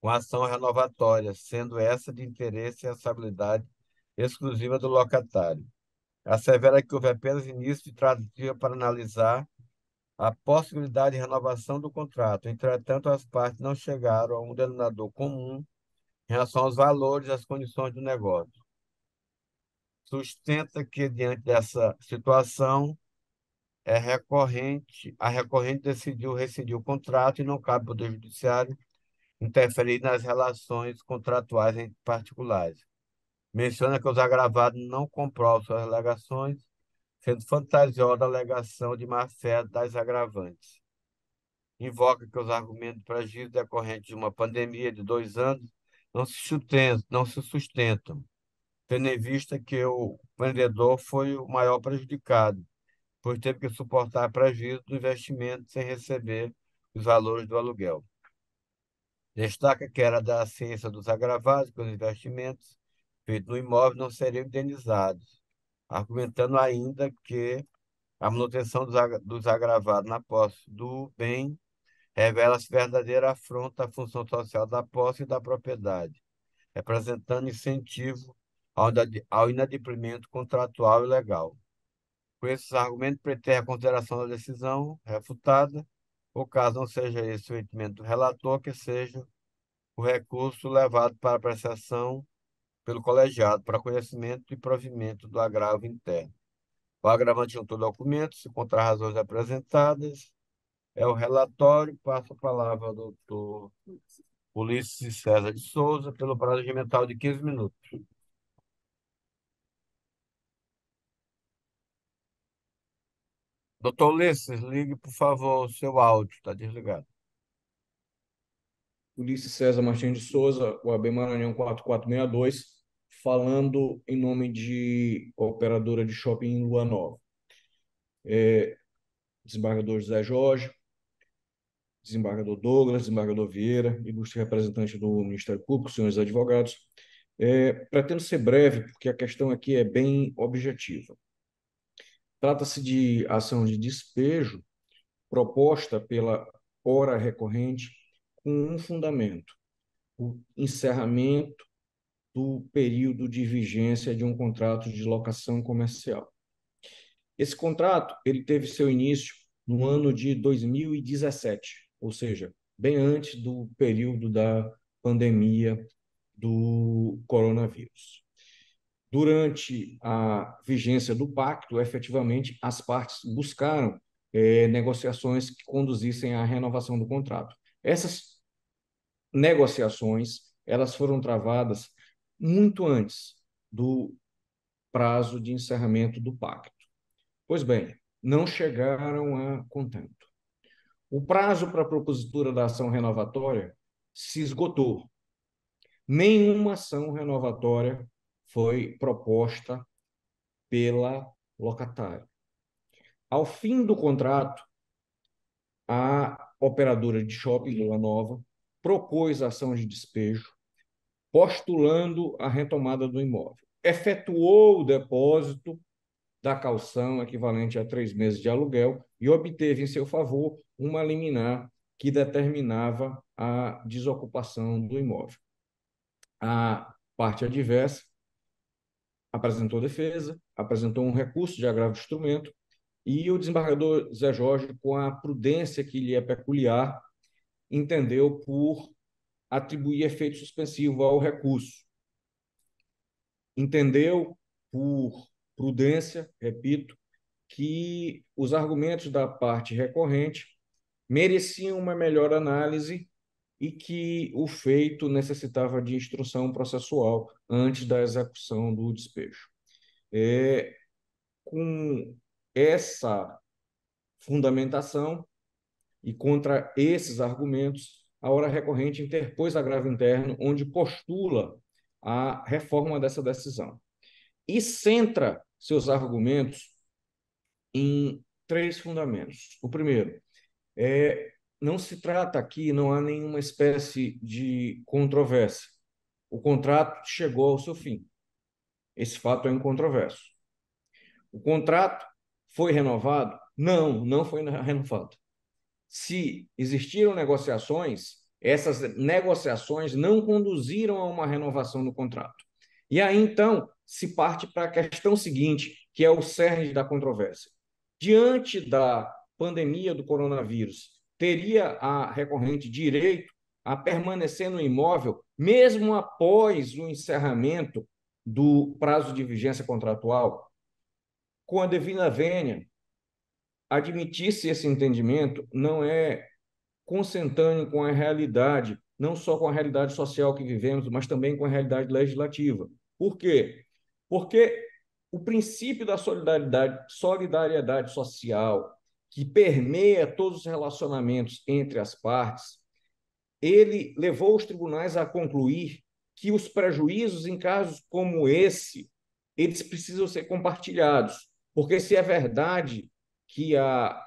com ação renovatória, sendo essa de interesse e responsabilidade exclusiva do locatário. Assevera que houve apenas início de tratativa para analisar a possibilidade de renovação do contrato. Entretanto, as partes não chegaram a um denominador comum em relação aos valores e às condições do negócio. Sustenta que, diante dessa situação, a recorrente decidiu rescindir o contrato e não cabe ao Poder Judiciário interferir nas relações contratuais entre particulares. Menciona que os agravados não comprovam suas alegações, sendo fantasiosa a alegação de má-fé das agravantes. Invoca que os argumentos para prejuízo decorrentes de uma pandemia de 2 anos não se sustentam, tendo em vista que o vendedor foi o maior prejudicado, pois teve que suportar prejuízo do investimento sem receber os valores do aluguel. Destaca que era da ciência dos agravados que os investimentos feitos no imóvel não seriam indenizados, argumentando ainda que a manutenção dos agravados na posse do bem revela-se verdadeira afronta à função social da posse e da propriedade, representando incentivo ao inadimplemento contratual e legal. Com esses argumentos, pretende a consideração da decisão refutada, ou caso não seja esse o entendimento do relator, que seja o recurso levado para apreciação pelo colegiado para conhecimento e provimento do agravo interno. O agravante juntou documentos, se contra razões apresentadas, é o relatório. Passo a palavra ao doutor Ulisses César de Souza, pelo prazo regimental de 15 minutos. Doutor Ulisses, ligue, por favor, o seu áudio, está desligado. Ulisses César Martins de Souza, OAB Maranhão 4462, falando em nome de operadora de shopping em Lua Nova. Desembargador José Jorge, desembargador Douglas, desembargador Vieira, ilustre representante do Ministério Público, senhores advogados. Pretendo ser breve, porque a questão aqui é bem objetiva. Trata-se de ação de despejo proposta pela ora recorrente com um fundamento: o encerramento do período de vigência de um contrato de locação comercial. Esse contrato ele teve seu início no ano de 2017, ou seja, bem antes do período da pandemia do coronavírus. Durante a vigência do pacto, efetivamente, as partes buscaram negociações que conduzissem à renovação do contrato. Essas negociações, elas foram travadas muito antes do prazo de encerramento do pacto. Pois bem, não chegaram a contento. O prazo para a propositura da ação renovatória se esgotou. Nenhuma ação renovatória foi proposta pela locatária. Ao fim do contrato, a operadora de shopping, Vila Nova, propôs ação de despejo, postulando a retomada do imóvel. Efetuou o depósito da caução equivalente a 3 meses de aluguel e obteve em seu favor uma liminar que determinava a desocupação do imóvel. A parte adversa apresentou defesa, apresentou um recurso de agravo de instrumento e o desembargador Zé Jorge, com a prudência que lhe é peculiar, entendeu por atribuir efeito suspensivo ao recurso. Entendeu por prudência, repito, que os argumentos da parte recorrente mereciam uma melhor análise e que o feito necessitava de instrução processual antes da execução do despejo. Com essa fundamentação e contra esses argumentos, a hora recorrente interpôs agravo interno, onde postula a reforma dessa decisão e centra seus argumentos em 3 fundamentos. O primeiro não se trata aqui, não há nenhuma espécie de controvérsia. O contrato chegou ao seu fim. Esse fato é incontroverso. O contrato foi renovado? Não, não foi renovado. Se existiram negociações, essas negociações não conduziram a uma renovação do contrato. E aí, então, se parte para a questão seguinte, que é o cerne da controvérsia. Diante da pandemia do coronavírus, teria a recorrente direito a permanecer no imóvel, mesmo após o encerramento do prazo de vigência contratual? Com a devida vênia, admitir-se esse entendimento não é consentâneo com a realidade, não só com a realidade social que vivemos, mas também com a realidade legislativa. Por quê? Porque o princípio da solidariedade social, que permeia todos os relacionamentos entre as partes, ele levou os tribunais a concluir que os prejuízos em casos como esse, eles precisam ser compartilhados, porque se é verdade que a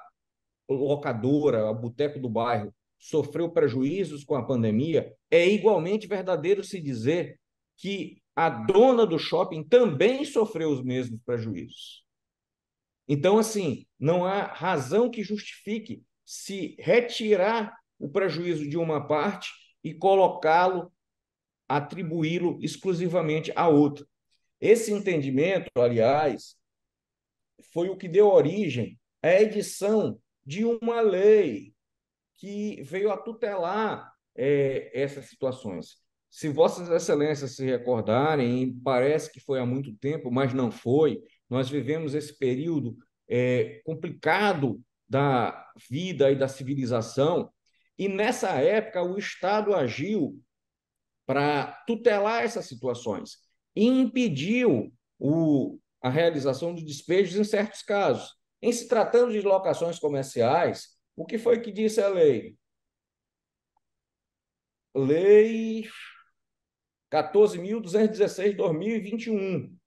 locadora, a boteco do bairro, sofreu prejuízos com a pandemia, é igualmente verdadeiro se dizer que a dona do shopping também sofreu os mesmos prejuízos. Então, assim, não há razão que justifique se retirar o prejuízo de uma parte e colocá-lo, atribuí-lo exclusivamente à outra. Esse entendimento, aliás, foi o que deu origem à edição de uma lei que veio a tutelar essas situações. Se Vossas Excelências se recordarem, parece que foi há muito tempo, mas não foi, nós vivemos esse período complicado da vida e da civilização, e nessa época o Estado agiu para tutelar essas situações e impediu a realização de despejos em certos casos. Em se tratando de locações comerciais, o que foi que disse a lei? Lei 14.216 de 2021.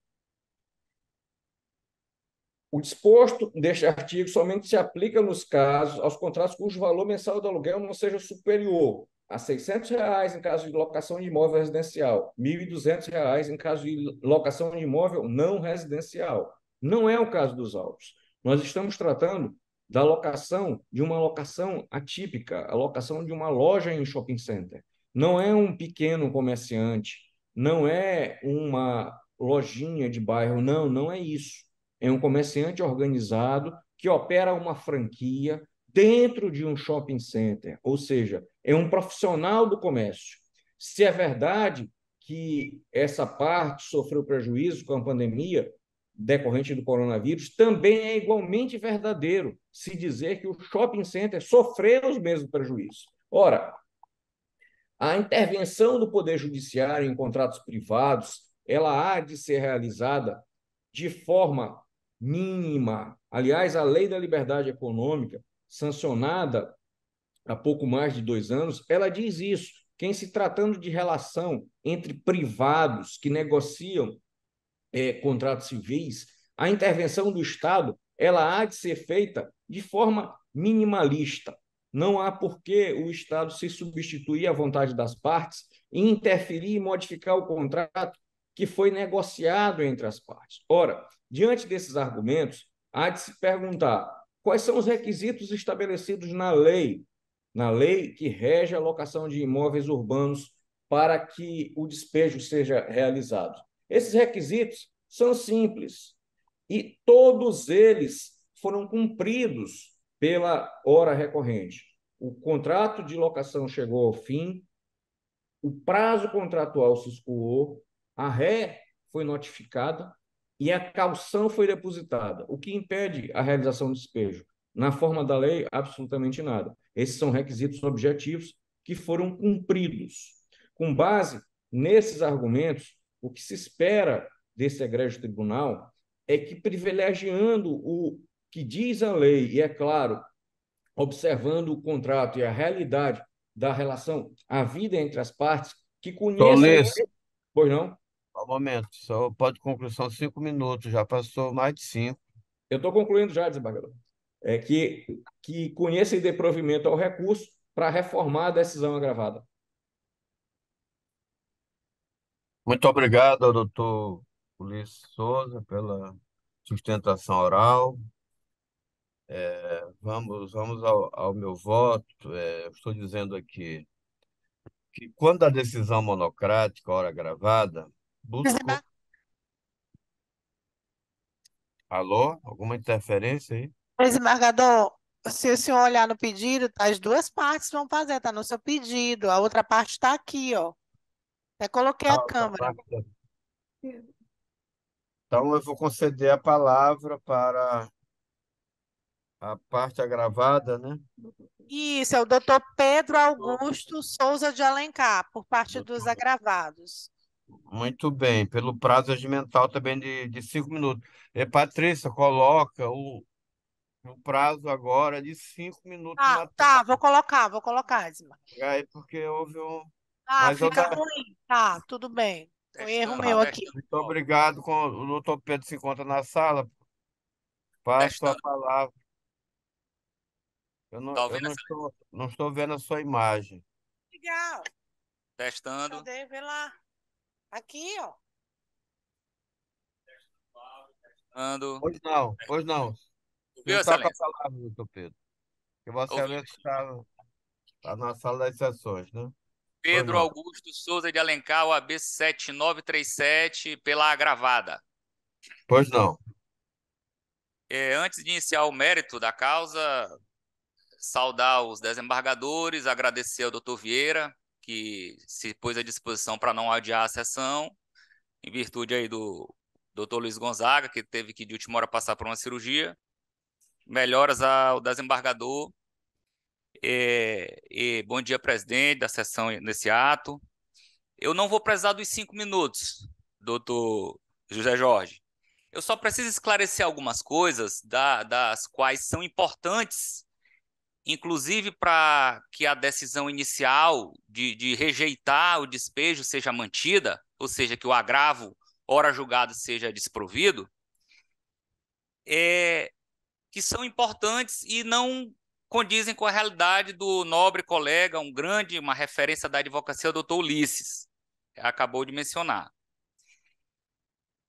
O disposto deste artigo somente se aplica nos casos aos contratos cujo valor mensal do aluguel não seja superior a R$ 600 em caso de locação de imóvel residencial, R$ 1.200 em caso de locação de imóvel não residencial. Não é o caso dos autos. Nós estamos tratando da locação, de uma locação atípica, a locação de uma loja em shopping center. Não é um pequeno comerciante, não é uma lojinha de bairro, não, não é isso. É um comerciante organizado que opera uma franquia dentro de um shopping center, ou seja, é um profissional do comércio. Se é verdade que essa parte sofreu prejuízo com a pandemia decorrente do coronavírus, também é igualmente verdadeiro se dizer que o shopping center sofreu os mesmos prejuízos. Ora, a intervenção do Poder Judiciário em contratos privados, ela há de ser realizada de forma mínima. Aliás, a Lei da Liberdade Econômica, sancionada há pouco mais de 2 anos, ela diz isso, que em se tratando de relação entre privados que negociam contratos civis, a intervenção do Estado ela há de ser feita de forma minimalista. Não há por que o Estado se substituir à vontade das partes e interferir e modificar o contrato que foi negociado entre as partes. Ora, diante desses argumentos, há de se perguntar quais são os requisitos estabelecidos na lei que rege a locação de imóveis urbanos para que o despejo seja realizado. Esses requisitos são simples e todos eles foram cumpridos pela hora recorrente. O contrato de locação chegou ao fim, o prazo contratual se escoou, a ré foi notificada e a caução foi depositada. O que impede a realização do despejo? Na forma da lei, absolutamente nada. Esses são requisitos objetivos que foram cumpridos. Com base nesses argumentos, o que se espera desse egrégio tribunal é que, privilegiando o que diz a lei, e, é claro, observando o contrato e a realidade da relação, a vida entre as partes, que conheçam... Ulisses, Pois não? só um momento, só pode concluir, são 5 minutos, já passou mais de 5. Eu estou concluindo já, desembargador. É que conheça e dê provimento ao recurso para reformar a decisão agravada. Muito obrigado ao doutor Ulisses Souza pela sustentação oral. Vamos ao meu voto. Eu estou dizendo aqui que quando a decisão monocrática, hora gravada, busco... Desembar- Alô? Alguma interferência aí? Desembargador, se o senhor olhar no pedido, as duas partes vão fazer, está no seu pedido, a outra parte está aqui, ó. Até coloquei a Tá câmera. Então, eu vou conceder a palavra para a parte agravada, né? Isso, é o doutor Pedro Augusto Souza de Alencar, por parte dos agravados. Muito bem, pelo prazo regimental também de 5 minutos. Patrícia, coloca o prazo agora de 5 minutos na Tá, vou colocar, Isma. tela aí, porque houve um. Ah, Mas eu fica ruim. Tá, tudo bem. Foi erro meu aqui. muito obrigado. O doutor Pedro se encontra na sala. Passo a palavra. Eu não estou vendo a sua imagem. Legal. Testando. Cadê? Vê lá. Aqui, ó. Testando. Pois não. Viu, Não está com a excelência? palavra, doutor Pedro. Que Vossa Ouvi. Excelência está na sala das sessões, né? Pedro não. Augusto Souza de Alencar, OAB 7937, pela agravada. Pois não. Antes de iniciar o mérito da causa, saudar os desembargadores, agradecer ao doutor Vieira, que se pôs à disposição para não adiar a sessão, em virtude aí do doutor Luiz Gonzaga, que teve que de última hora passar por uma cirurgia. Melhoras ao desembargador. Bom dia, presidente, da sessão nesse ato. Eu não vou precisar dos 5 minutos, doutor José Jorge. Eu só preciso esclarecer algumas coisas das quais são importantes, inclusive para que a decisão inicial de rejeitar o despejo seja mantida, ou seja, que o agravo, ora julgado, seja desprovido, que são importantes e não condizem com a realidade do nobre colega, uma referência da advocacia, o doutor Ulisses, que acabou de mencionar.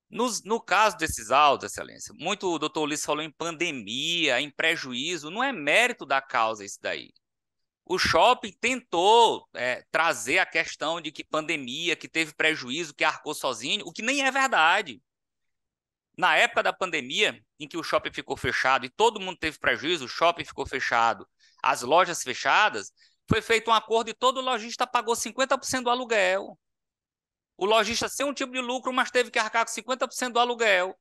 No caso desses autos, excelência, muito o doutor Ulisses falou em pandemia, em prejuízo, não é mérito da causa isso daí. O shopping tentou trazer a questão de que pandemia, que teve prejuízo, que arcou sozinho, o que nem é verdade. Na época da pandemia, em que o shopping ficou fechado e todo mundo teve prejuízo, o shopping ficou fechado, as lojas fechadas, foi feito um acordo e todo lojista pagou 50% do aluguel. O lojista sem um tipo de lucro, mas teve que arcar com 50% do aluguel.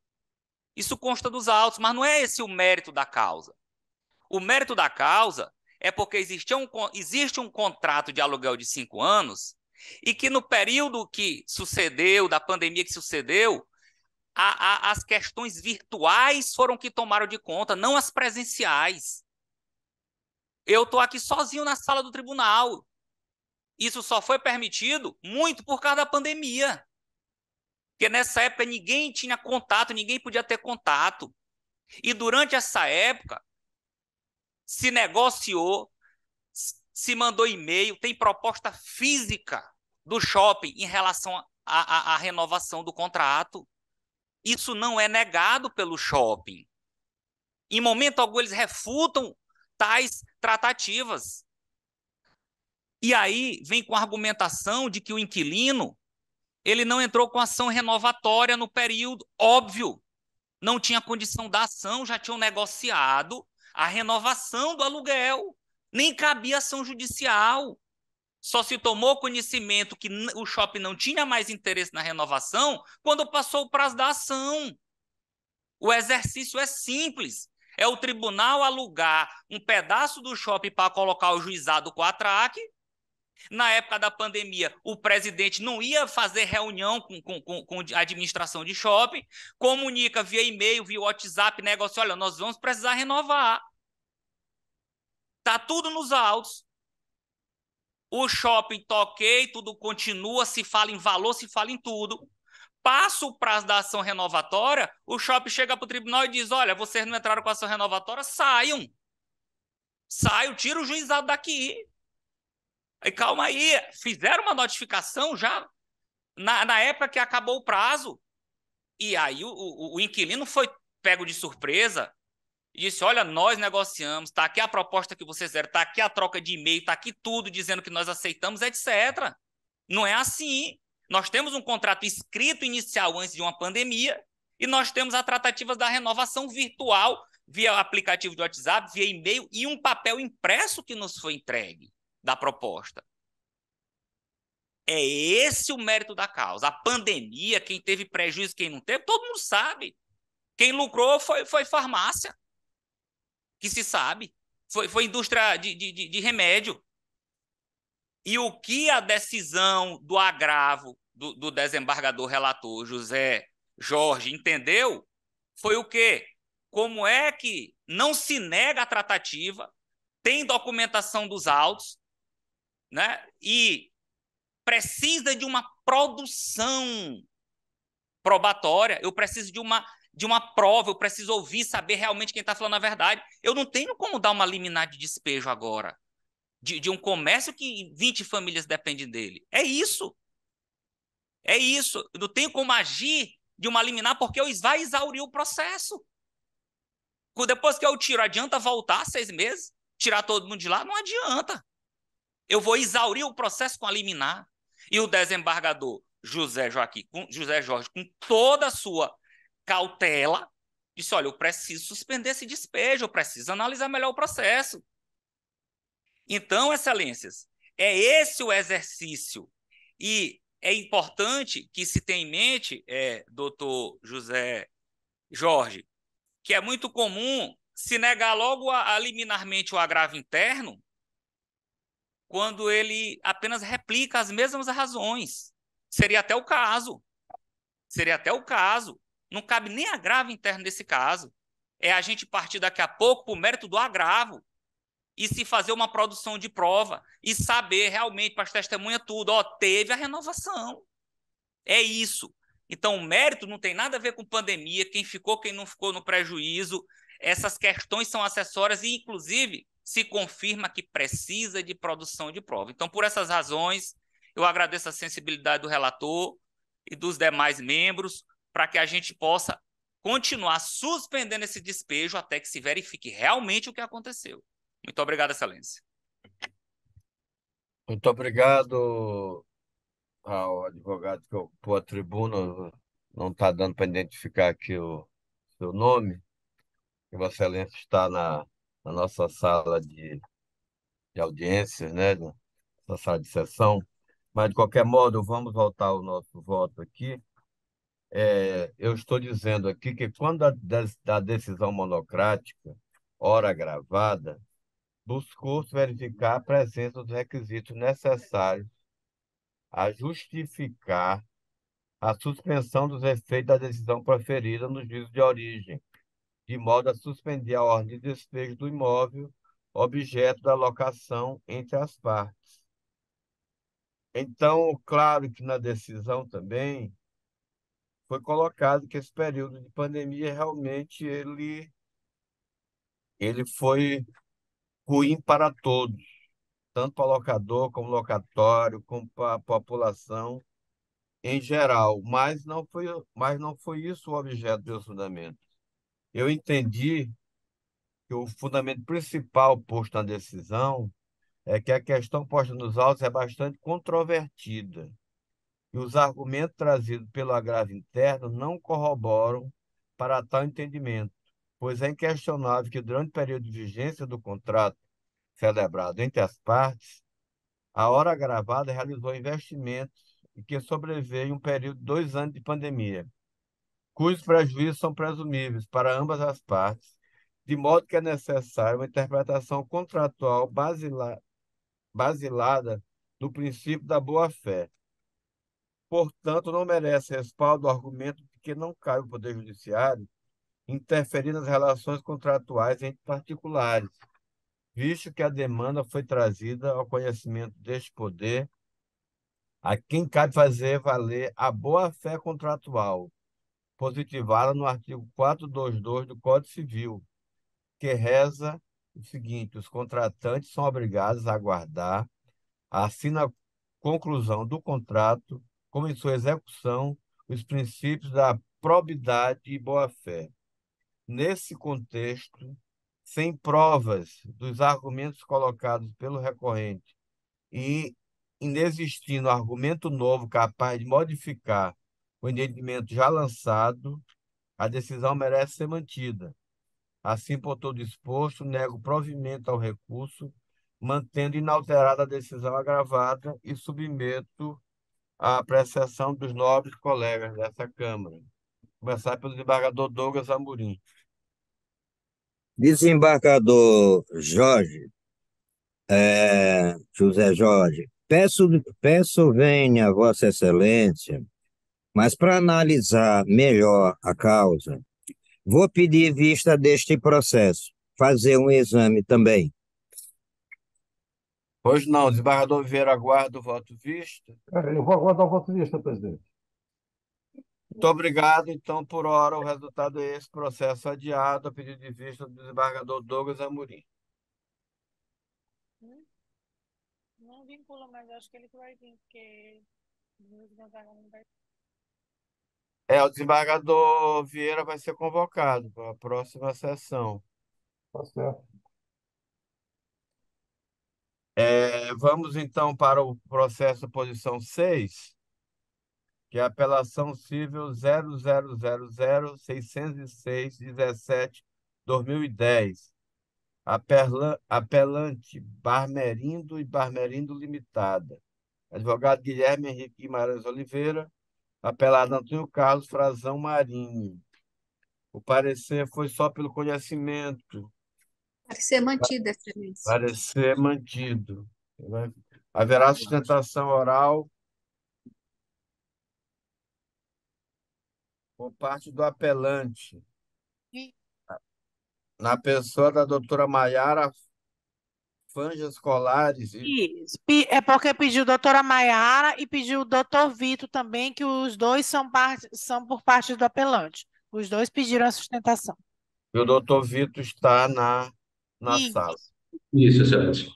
Isso consta dos autos, mas não é esse o mérito da causa. O mérito da causa é porque existe um contrato de aluguel de 5 anos e que no período que sucedeu, da pandemia que sucedeu, as questões virtuais foram que tomaram de conta, não as presenciais. Eu estou aqui sozinho na sala do tribunal. Isso só foi permitido muito por causa da pandemia. Porque nessa época ninguém tinha contato, ninguém podia ter contato. E durante essa época, se negociou, se mandou e-mail, tem proposta física do shopping em relação à renovação do contrato. Isso não é negado pelo shopping. Em momento algum, eles refutam tais tratativas. E aí vem com a argumentação de que o inquilino ele não entrou com ação renovatória no período, óbvio, não tinha condição da ação, já tinham negociado a renovação do aluguel, nem cabia ação judicial. Só se tomou conhecimento que o shopping não tinha mais interesse na renovação quando passou o prazo da ação. O exercício é simples. É o tribunal alugar um pedaço do shopping para colocar o juizado com a atraque. Na época da pandemia, o presidente não ia fazer reunião com a administração de shopping, comunica via e-mail, via WhatsApp, negocia, olha, nós vamos precisar renovar. Está tudo nos autos. O shopping toquei, tudo continua, se fala em valor, se fala em tudo. Passa o prazo da ação renovatória, o shopping chega para o tribunal e diz, olha, vocês não entraram com a ação renovatória, saiam. Saiam, tira o juizado daqui. Aí, calma aí, fizeram uma notificação já na época que acabou o prazo. E aí o inquilino foi pego de surpresa e disse, olha, nós negociamos, está aqui a proposta que vocês fizeram, está aqui a troca de e-mail, está aqui tudo dizendo que nós aceitamos, etc. Não é assim. Nós temos um contrato escrito inicial antes de uma pandemia e nós temos a tratativa da renovação virtual via aplicativo de WhatsApp, via e-mail e um papel impresso que nos foi entregue da proposta. É esse o mérito da causa. A pandemia, quem teve prejuízo, quem não teve, todo mundo sabe. Quem lucrou foi farmácia, que se sabe. Foi indústria de remédio. E o que a decisão do agravo do desembargador relator José Jorge entendeu foi o quê? Como é que não se nega a tratativa, tem documentação dos autos, né? E precisa de uma produção probatória, eu preciso de uma prova, eu preciso ouvir, saber realmente quem está falando a verdade. Eu não tenho como dar uma liminar de despejo agora, de um comércio que 20 famílias dependem dele. É isso. É isso. Eu não tenho como agir de uma liminar porque vai exaurir o processo. Depois que eu tiro, adianta voltar 6 meses? Tirar todo mundo de lá? Não adianta. Eu vou exaurir o processo com a liminar. E o desembargador José Jorge, com toda a sua cautela, disse, olha, eu preciso suspender esse despejo, eu preciso analisar melhor o processo. Então, excelências, é esse o exercício. E é importante que se tenha em mente, doutor José Jorge, que é muito comum se negar logo a liminarmente o agravo interno, quando ele apenas replica as mesmas razões. Seria até o caso. Seria até o caso. Não cabe nem agravo interno nesse caso. É a gente partir daqui a pouco para o mérito do agravo e se fazer uma produção de prova e saber realmente para as testemunhas tudo. Ó, teve a renovação. É isso. Então, o mérito não tem nada a ver com pandemia, quem ficou, quem não ficou no prejuízo. Essas questões são acessórias e, inclusive, se confirma que precisa de produção de prova. Então, por essas razões, eu agradeço a sensibilidade do relator e dos demais membros para que a gente possa continuar suspendendo esse despejo até que se verifique realmente o que aconteceu. Muito obrigado, excelência. Muito obrigado ao advogado que ocupou a tribuna. Não está dando para identificar aqui o seu nome, que Vossa Excelência está na nossa sala de audiências, né? Na sala de sessão. Mas, de qualquer modo, vamos voltar ao nosso voto aqui. Eu estou dizendo aqui que quando da decisão monocrática, ora gravada, buscou-se verificar a presença dos requisitos necessários a justificar a suspensão dos efeitos da decisão proferida no juízo de origem, de modo a suspender a ordem de despejo do imóvel, objeto da locação entre as partes. Então, claro que na decisão também foi colocado que esse período de pandemia realmente ele foi ruim para todos, tanto para o locador como locatório, como para a população em geral, mas não foi isso o objeto do fundamento. Eu entendi que o fundamento principal posto na decisão é que a questão posta nos autos é bastante controvertida e os argumentos trazidos pelo agravo interno não corroboram para tal entendimento, pois é inquestionável que durante o período de vigência do contrato celebrado entre as partes, a hora agravada realizou investimentos e que sobreveio um período de 2 anos de pandemia, cujos prejuízos são presumíveis para ambas as partes, de modo que é necessária uma interpretação contratual basilada no princípio da boa-fé. Portanto, não merece respaldo o argumento de que não cabe ao Poder Judiciário interferir nas relações contratuais entre particulares, visto que a demanda foi trazida ao conhecimento deste poder, a quem cabe fazer valer a boa-fé contratual, positivada no artigo 422 do Código Civil, que reza o seguinte: os contratantes são obrigados a aguardar assim na conclusão do contrato, como em sua execução, os princípios da probidade e boa-fé. Nesse contexto, sem provas dos argumentos colocados pelo recorrente e inexistindo argumento novo capaz de modificar o entendimento já lançado, a decisão merece ser mantida. Assim, por todo disposto, nego provimento ao recurso, mantendo inalterada a decisão agravada e submeto à apreciação dos nobres colegas dessa Câmara. Começar pelo desembargador Douglas Amorim. Desembargador Jorge, José Jorge, peço venha Vossa Excelência, mas para analisar melhor a causa, vou pedir vista deste processo, fazer um exame também. Pois não, desembargador Vieira, aguardo o voto visto. Eu vou aguardar o voto de vista, presidente. Muito obrigado. Então, por hora, o resultado é esse: processo adiado a pedido de vista do desembargador Douglas Amorim. Não vincula, mas acho que ele vai vir, porque Luiz Gonzaga não vai. O desembargador Vieira vai ser convocado para a próxima sessão. Tá certo. Vamos então para o processo posição 6, que é a apelação civil 0000600617/2010. Apelante Barmerindo e Barmerindo Limitada. Advogado Guilherme Henrique Guimarães Oliveira. Apelado Antônio Carlos Frazão Marinho. O parecer foi só pelo conhecimento. Parecer mantido, Excelência. Parecer mantido. Haverá sustentação oral por parte do apelante, E na pessoa da doutora Maiara Fanjas Colares. isso. É porque pediu a doutora Maiara e pediu o doutor Vitor também, que os dois são por parte do apelante. Os dois pediram a sustentação. E o doutor Vitor está na Isso. sala. Isso, excelência.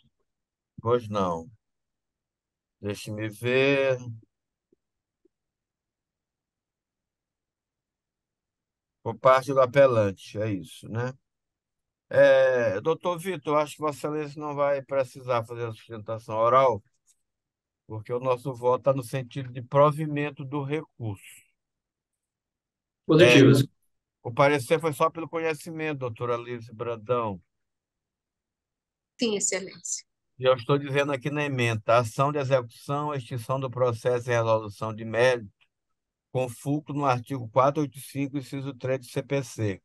Pois não. Deixe-me ver. Por parte do apelante, é isso, né? Doutor Vitor, acho que Vossa Excelência não vai precisar fazer a sustentação oral, porque o nosso voto está no sentido de provimento do recurso. Positivas. O parecer foi só pelo conhecimento, doutora Alice Brandão. Sim, Excelência. E eu estou dizendo aqui na emenda, ação de execução, extinção do processo e resolução de mérito, com fulcro no artigo 485, inciso 3 do CPC.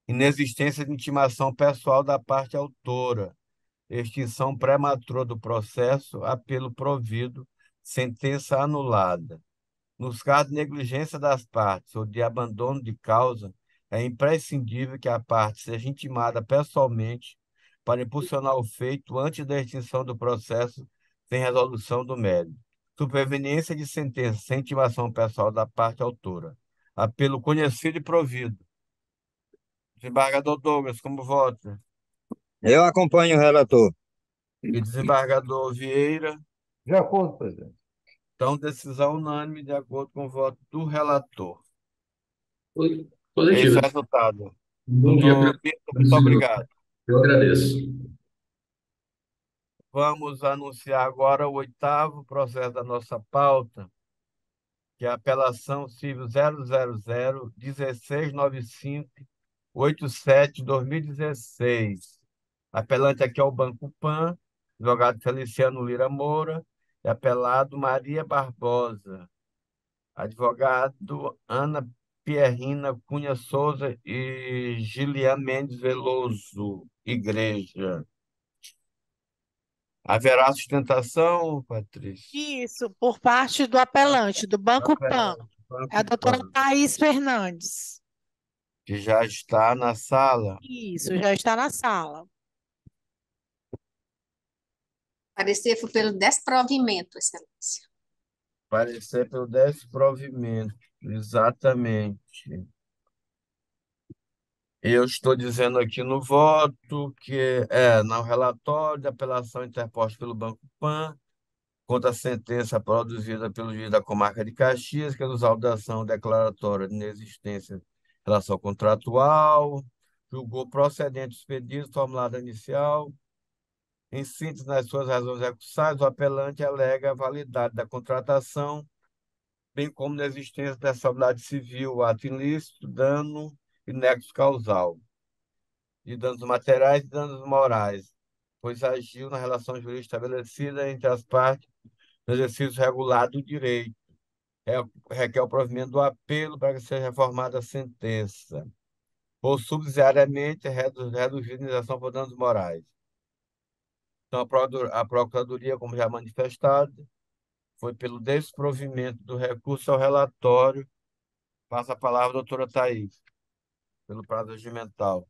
Inexistência de intimação pessoal da parte autora, extinção prematura do processo, apelo provido, sentença anulada. Nos casos de negligência das partes ou de abandono de causa, é imprescindível que a parte seja intimada pessoalmente para impulsionar o feito antes da extinção do processo sem resolução do mérito. Superveniência de sentença sem intimação pessoal da parte autora. Apelo conhecido e provido. Desembargador Douglas, como vota? Eu acompanho o relator. E desembargador Vieira? De acordo, presidente. Então, decisão unânime de acordo com o voto do relator. Esse Positivo. é o resultado. Bom dia, Doutor Vitor, muito senhor. obrigado. Eu agradeço. Vamos anunciar agora o 8º processo da nossa pauta, que é a apelação civil 000-1695-87-2016. Apelante aqui é o Banco Pan, advogado Feliciano Lira Moura, e apelado Maria Barbosa, advogado Ana Pierrina Cunha Souza e Gilian Mendes Veloso, Igreja. Haverá sustentação, Patrícia? Isso, por parte do apelante, do Banco Pan. É a Banco doutora Pan, Thaís Fernandes. que já está na sala. Isso, já está na sala. Parecer foi pelo desprovimento, Excelência. Parecer pelo desprovimento, exatamente. Eu estou dizendo aqui no voto que no relatório de apelação interposta pelo Banco Pan contra a sentença produzida pelo juiz da comarca de Caxias, que é audação declaratória de inexistência de relação contratual, julgou procedente os pedidos formulado inicial. Em síntese, nas suas razões recursais, o apelante alega a validade da contratação, bem como na existência da responsabilidade civil, ato ilícito, dano e nexo causal, de danos materiais e danos morais, pois agiu na relação jurídica estabelecida entre as partes no exercício regulado do direito. Requer o provimento do apelo para que seja reformada a sentença, ou subsidiariamente reduzida a indenização por danos morais. Então, a Procuradoria, como já manifestado, foi pelo desprovimento do recurso ao relatório. Passa a palavra à doutora Thaís, pelo prazo regimental.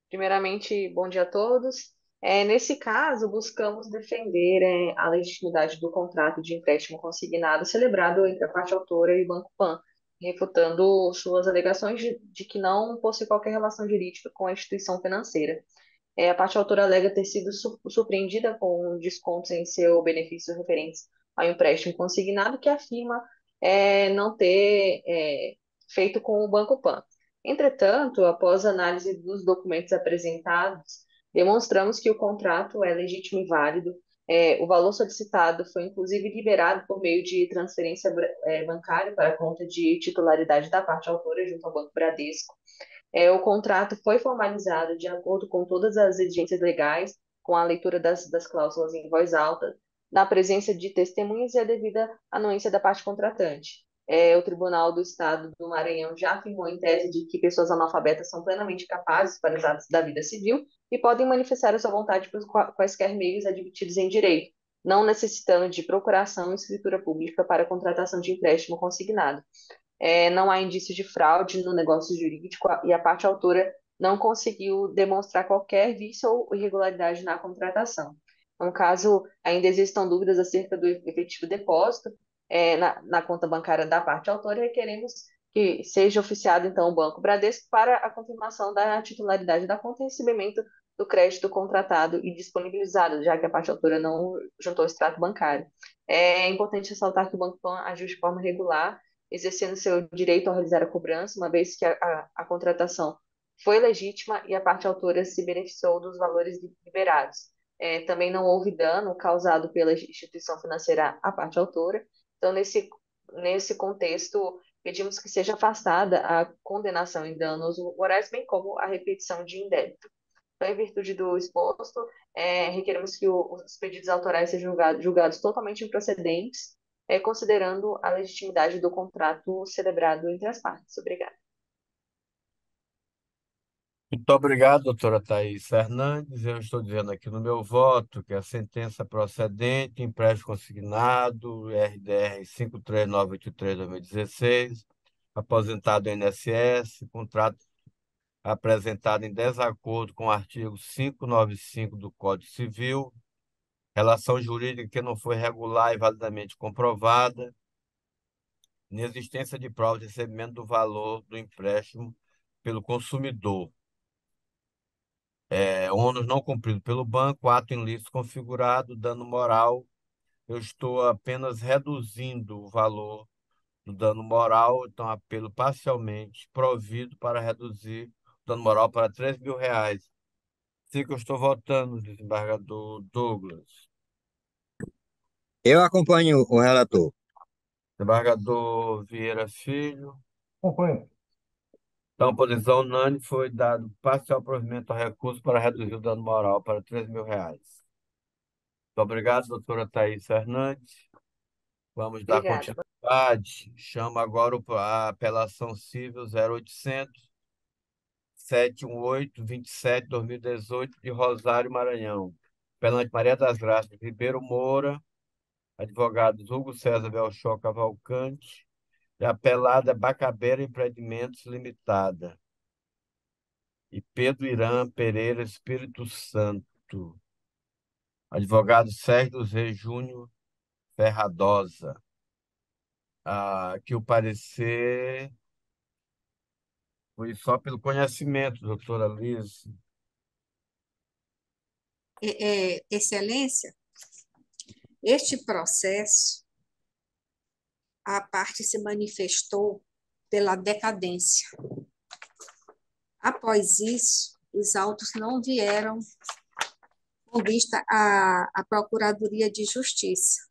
Primeiramente, bom dia a todos. Nesse caso, buscamos defender a legitimidade do contrato de empréstimo consignado celebrado entre a parte autora e o Banco Pan, refutando suas alegações de que não possui qualquer relação jurídica com a instituição financeira. A parte autora alega ter sido surpreendida com descontos em seu benefício referentes ao empréstimo consignado, que afirma não ter feito com o Banco Pan. Entretanto, após análise dos documentos apresentados, demonstramos que o contrato é legítimo e válido. O valor solicitado foi, inclusive, liberado por meio de transferência bancária para a conta de titularidade da parte autora junto ao Banco Bradesco. O contrato foi formalizado de acordo com todas as exigências legais, com a leitura das cláusulas em voz alta, na presença de testemunhas e a devida anuência da parte contratante. O Tribunal do Estado do Maranhão já afirmou em tese de que pessoas analfabetas são plenamente capazes para os atos da vida civil e podem manifestar a sua vontade por quaisquer meios admitidos em direito, não necessitando de procuração e escritura pública para a contratação de empréstimo consignado. Não há indício de fraude no negócio jurídico e a parte autora não conseguiu demonstrar qualquer vício ou irregularidade na contratação. No caso, ainda existam dúvidas acerca do efetivo depósito na conta bancária da parte autora, e queremos que seja oficiado, então, o Banco Bradesco para a confirmação da titularidade da conta e recebimento do crédito contratado e disponibilizado, já que a parte autora não juntou o extrato bancário. É importante ressaltar que o Banco Pan agiu de forma regular, exercendo seu direito a realizar a cobrança, uma vez que a contratação foi legítima e a parte autora se beneficiou dos valores liberados. Também não houve dano causado pela instituição financeira à parte autora. Então, nesse contexto, pedimos que seja afastada a condenação em danos morais, bem como a repetição de indébito. Então, em virtude do exposto, requeremos que os pedidos autorais sejam julgados totalmente improcedentes, considerando a legitimidade do contrato celebrado entre as partes. Obrigada. Muito obrigado, doutora Thaís Fernandes. Eu estou dizendo aqui no meu voto que a sentença procedente, empréstimo consignado, RDR 53983/2016, aposentado do INSS, contrato apresentado em desacordo com o artigo 595 do Código Civil, relação jurídica que não foi regular e validamente comprovada, inexistência de prova de recebimento do valor do empréstimo pelo consumidor. Ônus não cumprido pelo banco, ato ilícito configurado, dano moral. Eu estou apenas reduzindo o valor do dano moral, então apelo parcialmente provido para reduzir o dano moral para R$ 3.000. Assim que eu estou votando, desembargador Douglas. Eu acompanho o relator. Desembargador Vieira Filho. Acompanho. Então, posição unânime, foi dado parcial provimento ao recurso para reduzir o dano moral para R$ 3.000. Muito obrigado, doutora Thaís Fernandes. Vamos dar Obrigada. continuidade. Chamo agora a apelação civil 0800 718-27/2018 de Rosário, Maranhão. Apelante Maria das Graças Ribeiro Moura, advogados Hugo César Belchó Cavalcante e apelada Bacabeira Empreendimentos Limitada. E Pedro Irã Pereira Espírito Santo. Advogado Sérgio dos Reis Júnior Ferradosa. Que o parecer foi só pelo conhecimento, doutora Liz. Excelência, este processo, a parte se manifestou pela decadência. Após isso, os autos não vieram com vista à Procuradoria de Justiça.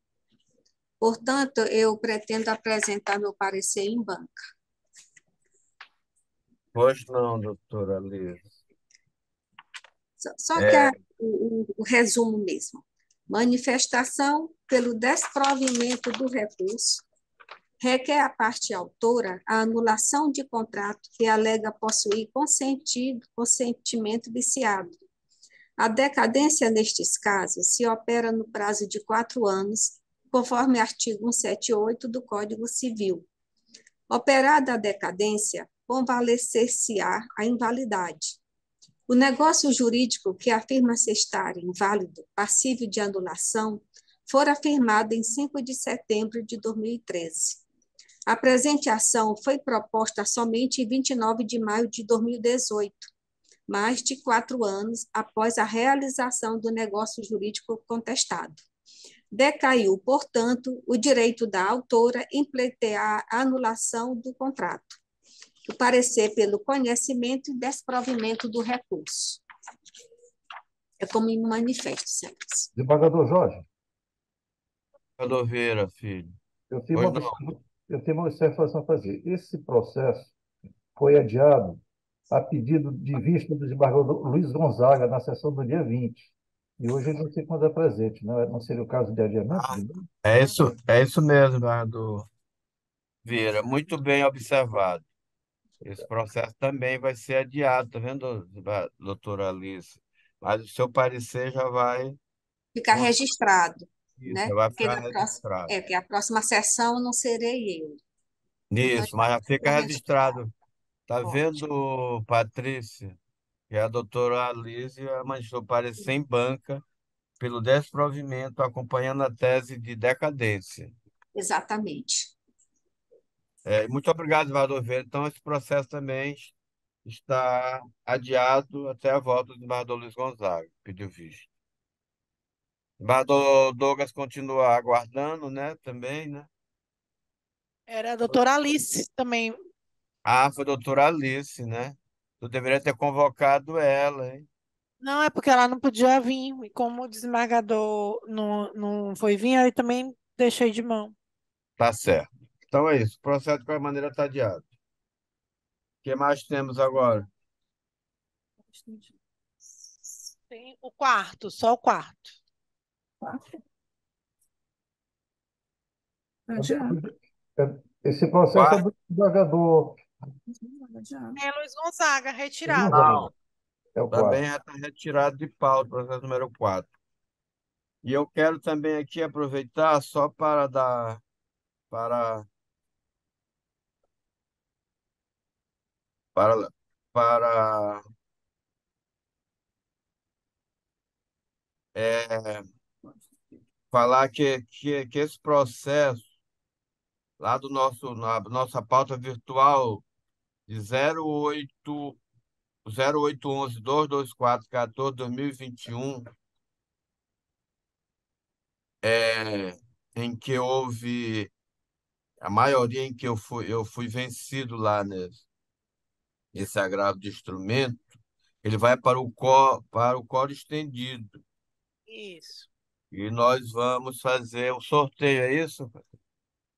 Portanto, eu pretendo apresentar meu parecer em banca. Pois não, doutora Liz. Só que o resumo mesmo. Manifestação pelo desprovimento do recurso requer à parte autora a anulação de contrato que alega possuir consentimento viciado. A decadência, nestes casos, se opera no prazo de 4 anos, conforme artigo 178 do Código Civil. Operada a decadência, convalescer-se-á a invalidade. O negócio jurídico que afirma-se estar inválido, passível de anulação, fora firmado em 5 de setembro de 2013. A presente ação foi proposta somente em 29 de maio de 2018, mais de 4 anos após a realização do negócio jurídico contestado. Decaiu, portanto, o direito da autora em pleitear a anulação do contrato. O parecer pelo conhecimento e desprovimento do recurso. É como me manifesto, senhores. Desembargador Jorge, Desembargador Vieira, filho. eu tenho Pois uma, não. eu tenho uma observação a fazer. Esse processo foi adiado a pedido de vista do desembargador Luiz Gonzaga na sessão do dia 20. E hoje ele não se encontra presente, não, não seria o caso de adiamento? É isso mesmo, desembargador Vieira. Muito bem observado. Esse processo também vai ser adiado, tá vendo, doutora Alice? Mas o seu parecer já vai Ficar registrado, isso, né? já vai Porque ficar registrado. porque a próxima sessão não serei eu. Então, Isso, mas já fica fica registrado. Tá Ótimo. vendo, Patrícia? Que a doutora Alice manifestou parecer em banca pelo desprovimento, acompanhando a tese de decadência. Exatamente. Muito obrigado, desembargador Vieira. Então, esse processo também está adiado até a volta do desembargador Luiz Gonzaga, pediu vista. O desembargador Douglas continua aguardando, né? Também, né? Era a doutora Alice também. Foi a doutora Alice, né? Eu deveria ter convocado ela, hein? Não, é porque ela não podia vir. E como o desembargador não foi vir, eu também deixei de mão. Tá certo. Então é isso. O processo, de qualquer maneira, está adiado. O que mais temos agora? Tem o quarto, só o quarto. Esse processo é Quarto, do desembargador É Luiz Gonzaga, Luiz retirado. Gonzaga, é o também quarto. já está retirado de pauta, processo número 4. E eu quero também aqui aproveitar só para, para, para é, falar que esse processo lá na nossa pauta virtual de 0811 224 14 2021, em que houve a maioria em que eu fui vencido lá nesse agravo de instrumento, ele vai para o coro estendido. Isso. E nós vamos fazer o sorteio, é isso?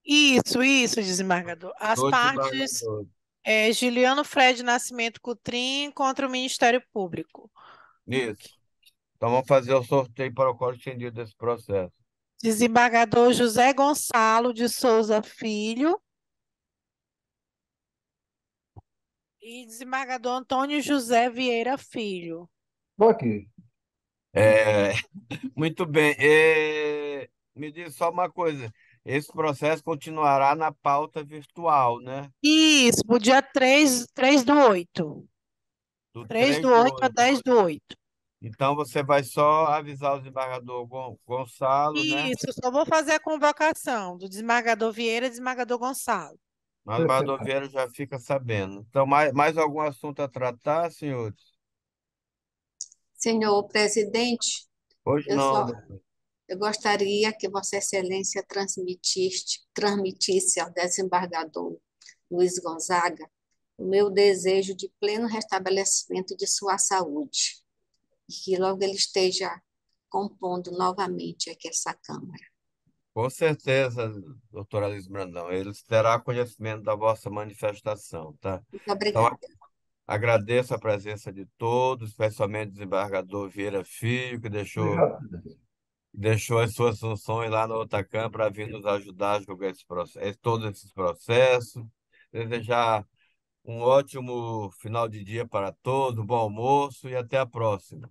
Isso, desembargador. As Dos partes desembargadores. Giliano Fred Nascimento Cotrim contra o Ministério Público. Isso. Então vamos fazer o sorteio para o coro estendido desse processo. Desembargador José Gonçalo de Souza Filho e desembargador Antônio José Vieira Filho. Estou aqui. É, muito bem. Me diz só uma coisa. Esse processo continuará na pauta virtual, né? Isso, pro dia 3 do 8. Do 3 3 do do 8 a 8. 10 do 8. Então você vai só avisar o desembargador Gonçalo, né? Isso, só vou fazer a convocação do desembargador Vieira e desembargador Gonçalo. Mas o desembargador Perfeito. Vieira já fica sabendo. Então, mais algum assunto a tratar, senhores? Senhor presidente, Hoje eu não, só doutor. eu gostaria que Vossa Excelência transmitisse ao desembargador Luiz Gonzaga o meu desejo de pleno restabelecimento de sua saúde e que logo ele esteja compondo novamente aqui essa Câmara. Com certeza, doutora Alice Brandão. Eles terá conhecimento da vossa manifestação, tá? Muito Então, obrigada. agradeço a presença de todos, especialmente o desembargador Vieira Filho, que Obrigado. deixou as suas funções lá na outra Câmara para vir nos ajudar a julgar esse processo, todos esses processos. Desejar um ótimo final de dia para todos, um bom almoço e até a próxima.